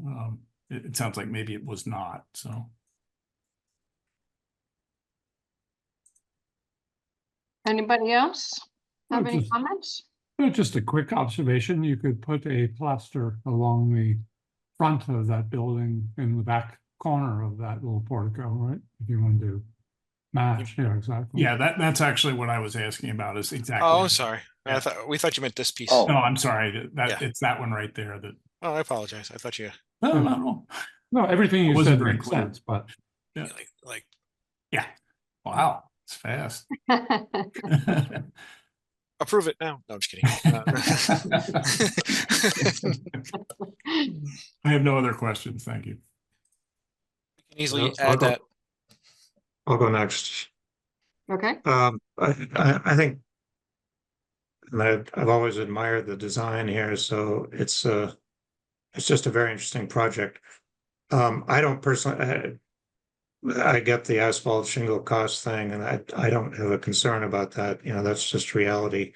It sounds like maybe it was not. So. Anybody else have any comments? Just a quick observation. You could put a plaster along the front of that building in the back corner of that little portico, right? If you want to match. Yeah, exactly. Yeah, that's actually what I was asking about is exactly. Oh, I'm sorry. Yeah. We thought you meant this piece. Oh. No, I'm sorry. It's that one right there. That. Oh, I apologize. I thought you. No, everything you said makes sense, but yeah, yeah. Wow. It's fast. Approve it now. No, I'm just kidding. I have no other questions. Thank you. You can easily add that. I'll go next. Okay. I think, and I've always admired the design here, so it's just a very interesting project. I don't personally. I get the asphalt shingle cost thing, and I don't have a concern about that. You know, that's just reality.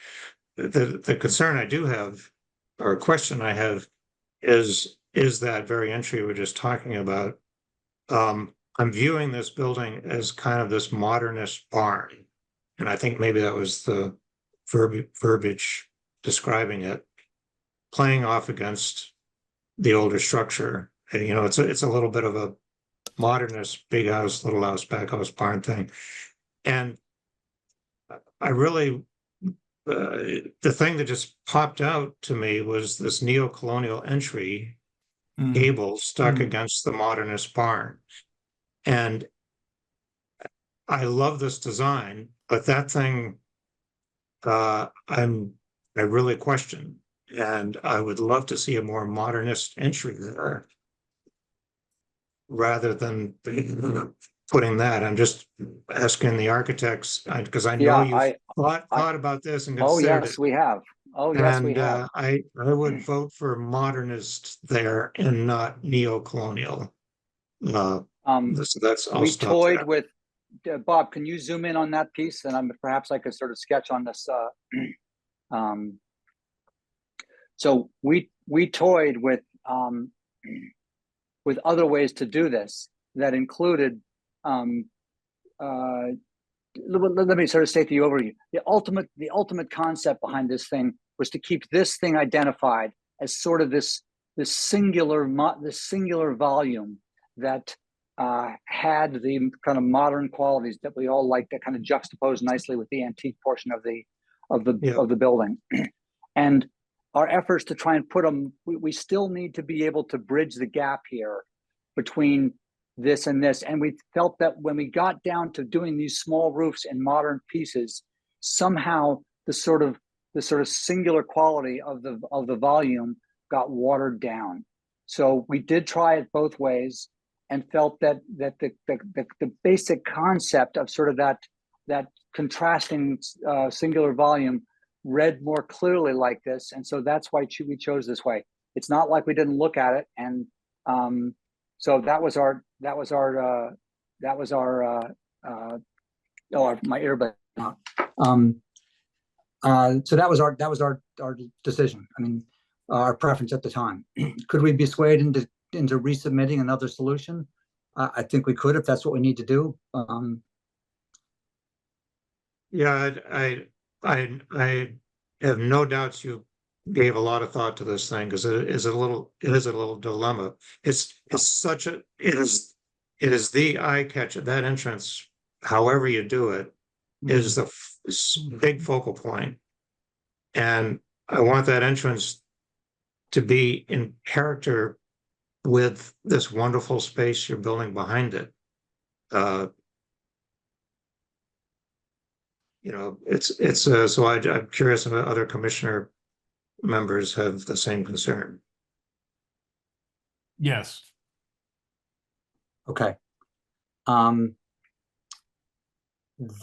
The concern I do have, or a question I have, is that very entry we were just talking about. I'm viewing this building as kind of this modernist barn, and I think maybe that was the verbiage describing it, playing off against the older structure. And, you know, it's a little bit of a modernist big house, little house, back house, barn thing. And I really, the thing that just popped out to me was this neo-colonial entry gable stuck against the modernist barn. And I love this design, but that thing, I really question, and I would love to see a more modernist entry there rather than putting that. I'm just asking the architects, because I know you thought about this and Oh, considered yes, it. we have. Oh, yes, we And have. I would vote for modernist there and not neo-colonial. So that's, I'll We stop toyed there. with, Bob, can you zoom in on that piece? And perhaps I could sort of sketch on this. So we toyed with other ways to do this that included, let me sort of state the overview. The ultimate concept behind this thing was to keep this thing identified as sort of this singular volume that had the kind of modern qualities that we all like, that kind of juxtapose nicely with the antique portion of the building. And our efforts to try and put them, we still need to be able to bridge the gap here between this and this. And we felt that when we got down to doing these small roofs in modern pieces, somehow the sort of singular quality of the volume got watered down. So we did try it both ways and felt that the basic concept of sort of that contrasting singular volume read more clearly like this. And so that's why we chose this way. It's not like we didn't look at it. And so that was our my earbud. So that was our decision. I mean, our preference at the time. Could we be swayed into resubmitting another solution? I think we could, if that's what we need to do. Yeah, I have no doubts you gave a lot of thought to this thing, because it is a little dilemma. It is the eye catcher. That entrance, however you do it, is the big focal point. And I want that entrance to be in character with this wonderful space you're building behind it. You know, so I'm curious if other commissioner members have the same concern. Yes. Okay.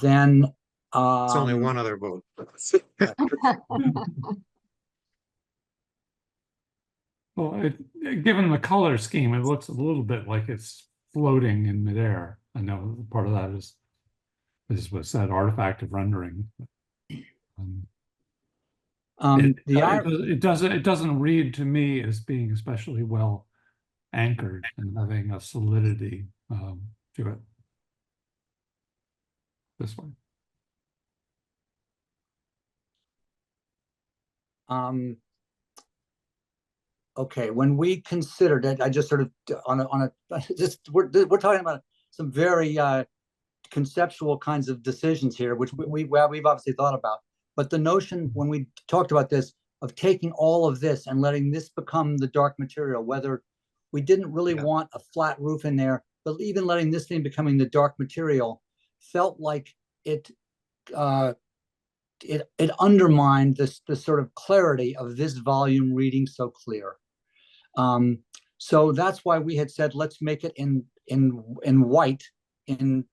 Then It's only one other vote. Well, given the color scheme, it looks a little bit like it's floating in midair. I know part of that is was that artifact of rendering. It doesn't read to me as being especially well anchored and having a solidity to it. This way. Okay, when we considered it, I just sort of we're talking about some very conceptual kinds of decisions here, which we've obviously thought about. But the notion, when we talked about this, of taking all of this and letting this become the dark material, whether we didn't really want a flat roof in there, but even letting this thing becoming the dark material felt like it undermined the sort of clarity of this volume reading so clear. So that's why we had said, let's make it in white, in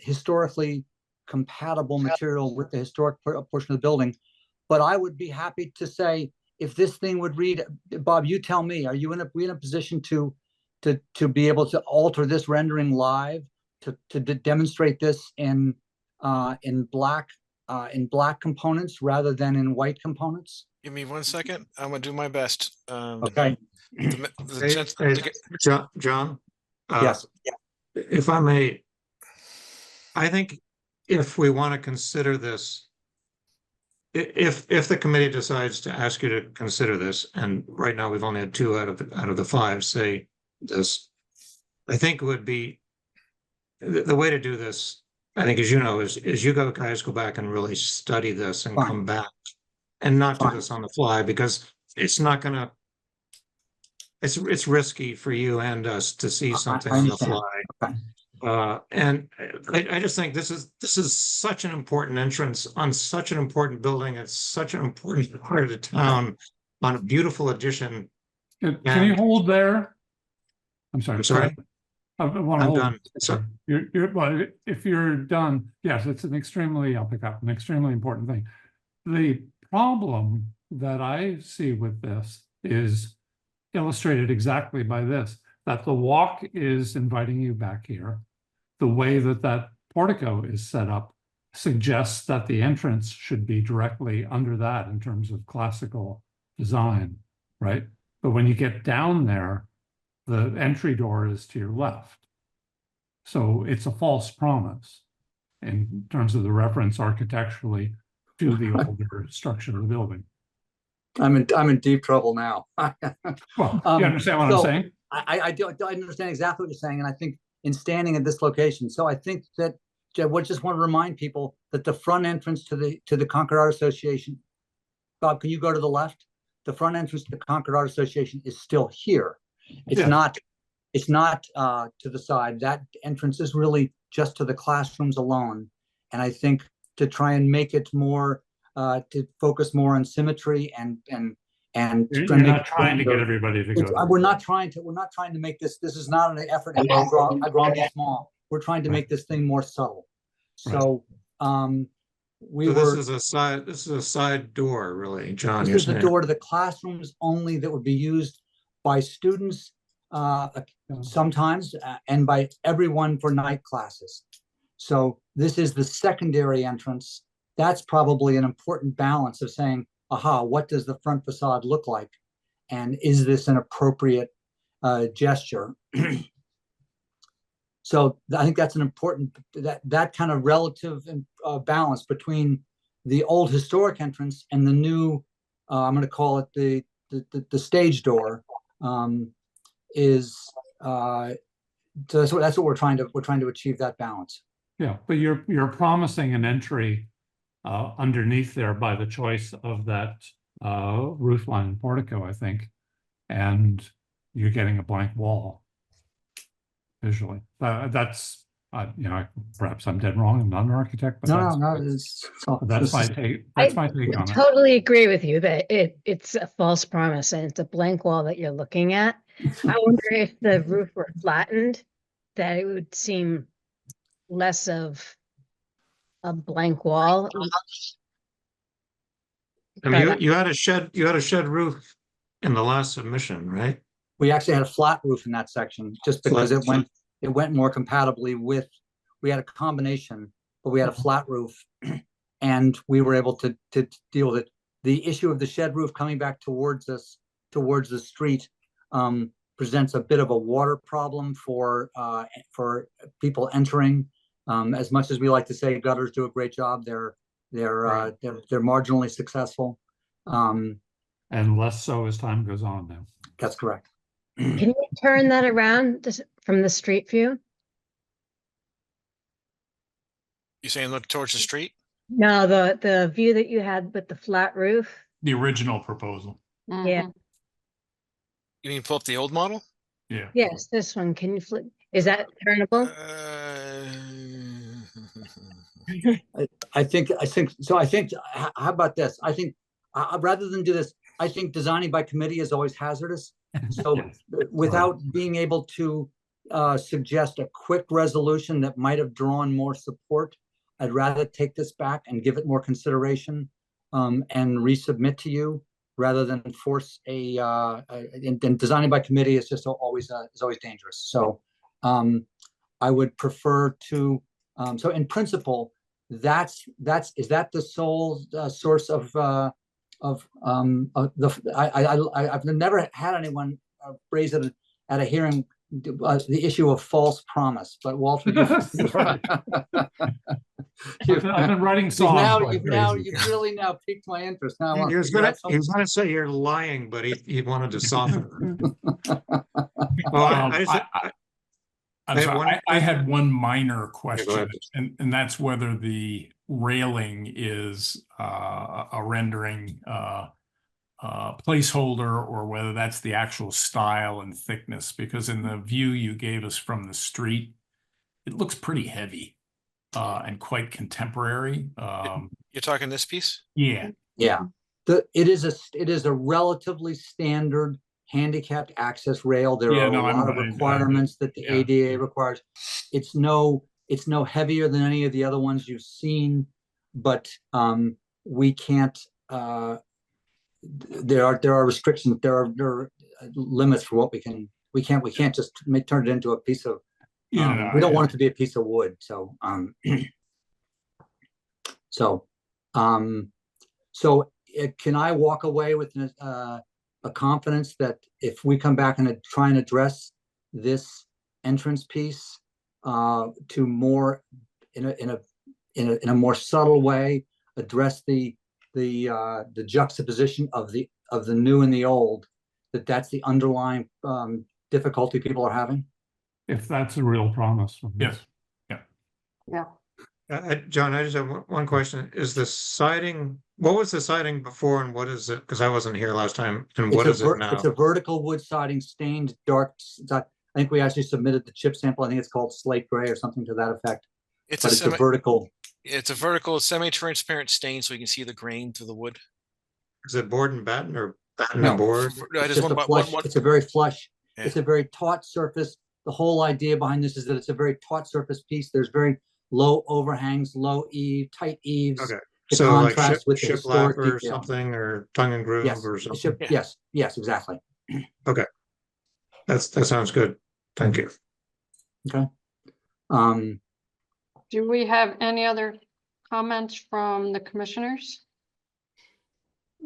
historically compatible material with the historic portion of the building. But I would be happy to say, if this thing would read, Bob, you tell me, are we in a position to be able to alter this rendering live demonstrate this in black components rather than in white components? Give me 1 second. I'm gonna do my best. Okay. John? Yes. If I may, I think if we want to consider this, if the committee decides to ask you to consider this, and right now we've only had 2 out of the 5 say this, I think it would be the way to do this, I think, as you know, is you guys go back and really study this and come back and not do this on the fly, because it's not gonna, it's risky for you and us to see something on the fly. And I just think this is such an important entrance on such an important building. It's such an important part of the town on a beautiful addition. Can you hold there? I'm sorry. I'm sorry. I want to I'm hold. done. So, Well, if you're done, yes, it's an extremely, I'll pick up, an extremely important thing. The problem that I see with this is illustrated exactly by this, that the walk is inviting you back here. The way that portico is set up suggests that the entrance should be directly under that in terms of classical design, right? But when you get down there, the entry door is to your left. So it's a false promise in terms of the reference architecturally to the older structure of the building. I'm in deep trouble now. Well, you understand what I'm saying? I do. I understand exactly what you're saying, and I think in standing at this location, so I think that I would just want to remind people that the front entrance to the Concord Art Association, Bob, can you go to the left? The front entrance to the Concord Art Association is still here. It's not. It's not to the side. That entrance is really just to the classrooms alone, and I think to try and make it more to focus more on symmetry and You're not trying to get everybody to go. We're not trying to make this is not an effort at Grand Small. We're trying to make this thing more subtle. So this is a side door, really, John. This is the door to the classrooms only that would be used by students sometimes and by everyone for night classes. So this is the secondary entrance. That's probably an important balance of saying, aha, what does the front facade look like? And is this an appropriate gesture? So I think that's an important, that kind of relative balance between the old historic entrance and the new, I'm going to call it the stage door, is so that's what we're trying to achieve, that balance. Yeah, but you're promising an entry underneath there by the choice of that roof line portico, I think, and you're getting a blank wall visually. That's perhaps I'm dead wrong. I'm not an architect, but that's my take. That's my take on it. I totally agree with you that it's a false promise and it's a blank wall that you're looking at. I wonder if the roof were flattened, that it would seem less of a blank wall. I mean, you had a shed roof in the last submission, right? We actually had a flat roof in that section, just because it went more compatibly with. We had a combination, but we had a flat roof, and we were able to deal with it. The issue of the shed roof coming back towards us, towards the street, presents a bit of a water problem for people entering. As much as we like to say gutters do a great job, they're marginally successful. And less so as time goes on now. That's correct. Can you turn that around from the street view? You saying look towards the street? No, the view that you had with the flat roof. The original proposal. Yeah. You mean pull up the old model? Yeah. Yes, this one. Can you flip? Is that turnable? I think so. I think, how about this? I think rather than do this, I think designing by committee is always hazardous. So without being able to suggest a quick resolution that might have drawn more support, I'd rather take this back and give it more consideration and resubmit to you rather than force and designing by committee is just always dangerous. So I would prefer to, so in principle, is that the sole source of the, I've never had anyone raise it at a hearing, the issue of false promise, but Walter. I've been writing songs. You've really now piqued my interest. Now I want He to was figure gonna, out he was something. gonna say you're lying, but he wanted to soften it. Well, I'm I had sorry, one I had one minor go question, ahead. and that's whether the railing is a rendering placeholder or whether that's the actual style and thickness, because in the view you gave us from the street, it looks pretty heavy and quite contemporary. You're talking this piece? Yeah. Yeah, it is a relatively standard handicapped access rail. There Yeah, are no, a lot of requirements that the ADA requires. It's no heavier than any of the other ones you've seen, but we can't. There are restrictions. There are limits for what we can't just turn it into a piece of. We don't want it to be a piece of wood. So can I walk away with a confidence that if we come back and try and address this entrance piece to more in a more subtle way, address the juxtaposition of the new and the old, that's the underlying difficulty people are having? If that's a real promise from Yes. Yeah. John, I just have one question. Is the siding, what was the siding before and what is it? Because I wasn't here last time. And what is it now? It's a vertical wood siding, stained dark. I think we actually submitted the chip sample. I think it's called slate gray or something to that effect. It's But it's a vertical. It's a vertical semi-transparent stain, so you can see the grain through the wood. Is it board and batten or batten No, and board? It's just a flush. It's a very flush. Yeah. It's a very taut surface. The whole idea behind this is that it's a very taut surface piece. There's very low overhangs, tight eaves. Okay. To So like contrast with the historic shiplap or detail. something, or tongue and groove Yes, or something? yes, exactly. Okay. That sounds good. Thank you. Okay. Do we have any other comments from the commissioners?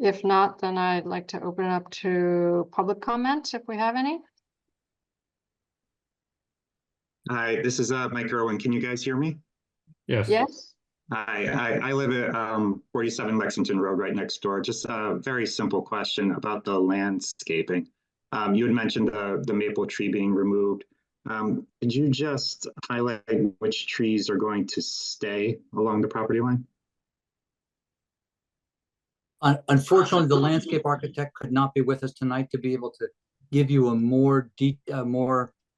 If not, then I'd like to open it up to public comments if we have any. Hi, this is Mike Irwin. Can you guys hear me? Yes. Yes. Hi, I live at 47 Lexington Road right next door. Just a very simple question about the landscaping. You had mentioned the maple tree being removed. Could you just highlight which trees are going to stay along the property line? Unfortunately, the landscape architect could not be with us tonight to be able to give you a more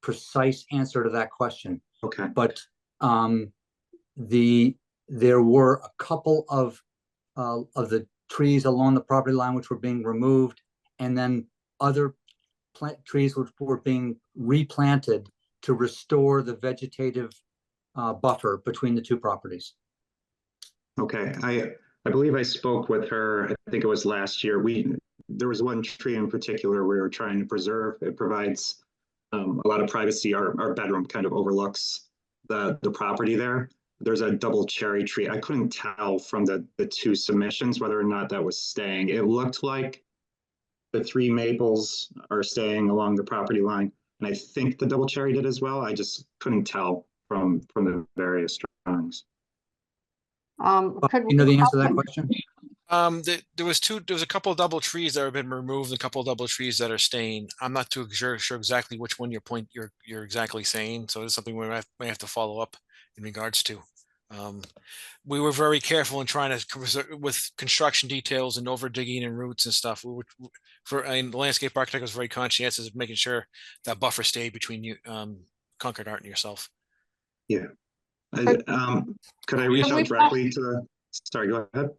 precise answer to that question. Okay. But there were a couple of the trees along the property line which were being removed, and then other trees which were being replanted to restore the vegetative buffer between the two properties. Okay, I believe I spoke with her, I think it was last year. There was one tree in particular we were trying to preserve. It provides a lot of privacy. Our bedroom kind of overlooks the property there. There's a double cherry tree. I couldn't tell from the two submissions whether or not that was staying. It looked like the three maples are staying along the property line. And I think the double cherry did as well. I just couldn't tell from the various drawings. You know the answer to that question? There was a couple of double trees that have been removed, a couple of double trees that are staying. I'm not too sure exactly which one you're exactly saying. So it's something we may have to follow up in regards to. We were very careful in trying to preserve with construction details and over digging and roots and stuff. The landscape architect was very conscientious of making sure that buffer stayed between you, Concord Art and yourself. Yeah. Could I reach out directly to the, sorry, go ahead.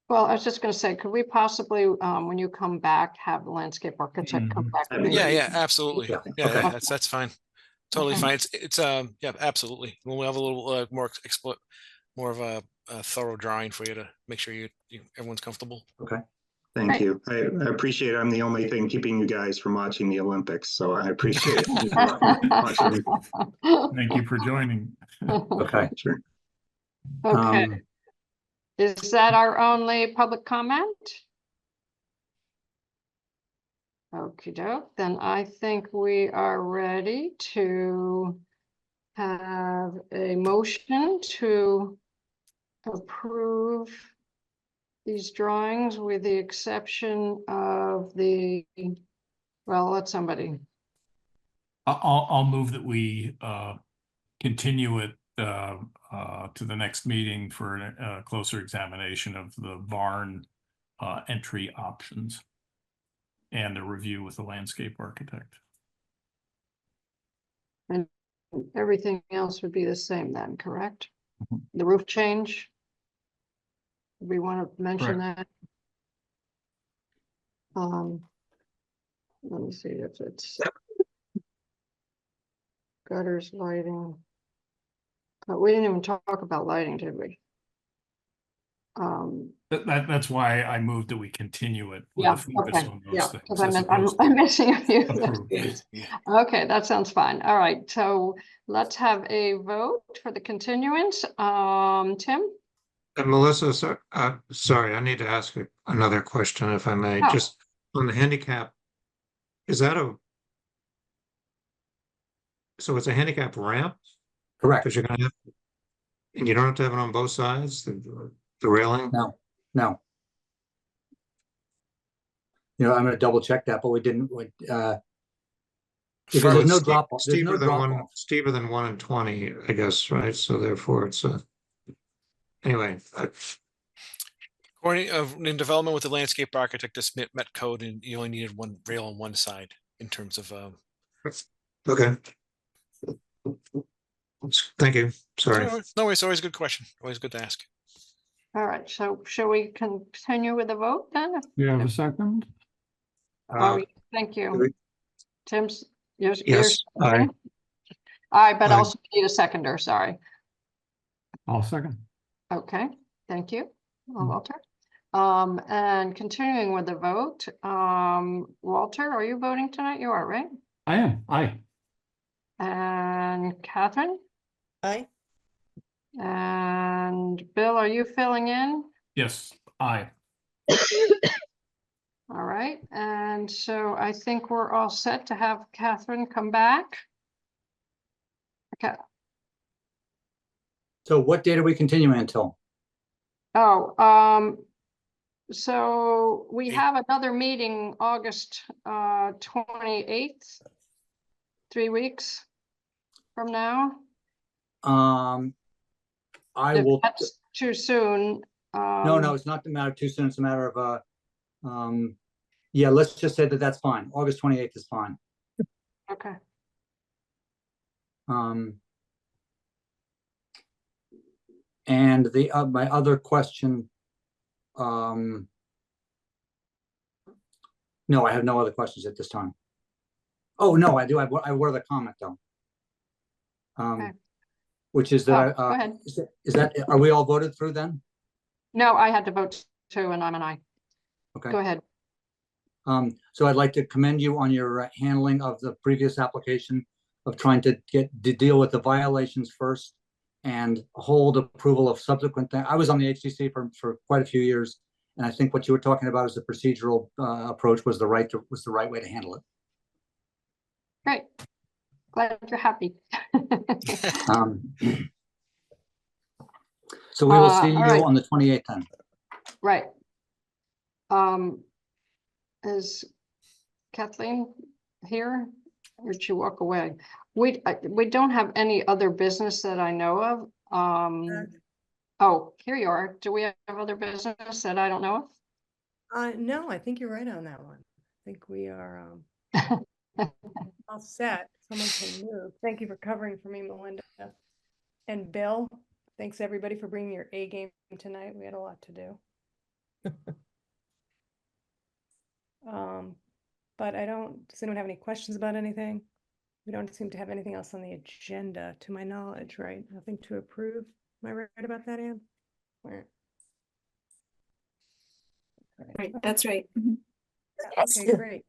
Well, I was just going to say, could we possibly, when you come back, have the landscape architect come back? Yeah, absolutely. Yeah, Okay. that's fine. Totally fine. It's yeah, absolutely. We'll have a little more of a thorough drawing for you to make sure everyone's comfortable. Okay. Thank Right. you. I appreciate I'm the only thing keeping you guys from watching the Olympics, so I appreciate it. Watching. Thank you for joining. Okay. Sure. Okay, is that our only public comment? Okey doke, then I think we are ready to have a motion to approve these drawings with the exception of well, let somebody. I'll move that we continue it to the next meeting for a closer examination of the barn entry options and a review with the landscape architect. And everything else would be the same then, correct? Mhm. The roof change? We want to mention Correct. that. Let me see if it's gutters, lighting. We didn't even talk about lighting, did we? That's why I moved that we continue it with Yeah, a focus okay, on those yeah, things. because as I'm opposed to I'm missing a few approve. things. Okay, that sounds fine. All right, so let's have a vote for the continuance. Tim? And Melissa, sorry, I need to ask another question if I may, Oh. just on the handicap. Is that so it's a handicap ramp? Correct. Because you're gonna have, and you don't have to have it on both sides, the railing? No, no. You know, I'm gonna double check that, but we didn't, because So there's no it's drop off, there's no drop off. steeper than 1 and 20, I guess, right? So therefore it's anyway, According in development with the landscape architect, this met code, and you only needed one rail on one side in terms of. okay. Thank you. Sorry. No, it's always a good question. Always good to ask. All right, so shall we continue with the vote then? You have a second? Oh, thank you. Tim's, yours. Yes, aye. Aye, but Aye. also need a seconder, sorry. I'll second. Okay, thank you, Walter. And continuing with the vote, Walter, are you voting tonight? You are, right? I am. Aye. And Catherine? Aye. And Bill, are you filling in? Yes, aye. All right, and so I think we're all set to have Catherine come back. Okay, So what date are we continuing until? oh, so we have another meeting August 28th, 3 weeks from now. I If will, that's too soon. no, it's not a matter of too soon, it's a matter of, yeah, let's just say that that's fine. August 28th is fine. Okay, And the, my other question, no, I have no other questions at this time. Oh, no, I do. I have one other comment though. Okay. Which is Oh, that, go ahead. is that, are we all voted through then? No, I had to vote too, and I'm an aye. Okay. Go ahead. So I'd like to commend you on your handling of the previous application of trying to deal with the violations first and hold approval of subsequent things. I was on the HCC for quite a few years, and I think what you were talking about as a procedural approach was the right way to handle it. Great. Glad you're happy. So we will see you all right. on the 28th then. Right. Is Kathleen here, or did she walk away? We don't have any other business that I know of. Oh, here you are. Do we have other business that I don't know of? No, I think you're right on that one. I think we are all set. Someone can move. Thank you for covering for me, Melinda. And Bill, thanks everybody for bringing your A game tonight. We had a lot to do. But does anyone have any questions about anything? We don't seem to have anything else on the agenda to my knowledge, right? Nothing to approve. Am I right about that, Ann? Where? Right, that's right. Mhm. Okay, great.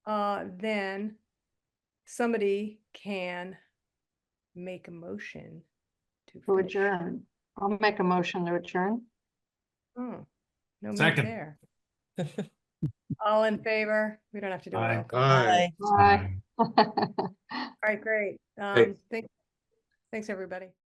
Then somebody can make a motion to To finish. adjourn. I'll make a motion to adjourn. Oh, no move Second. there. All in favor? We don't have to do a Aye. roll call. Aye. Bye. All right, great. Hey. Thanks, everybody.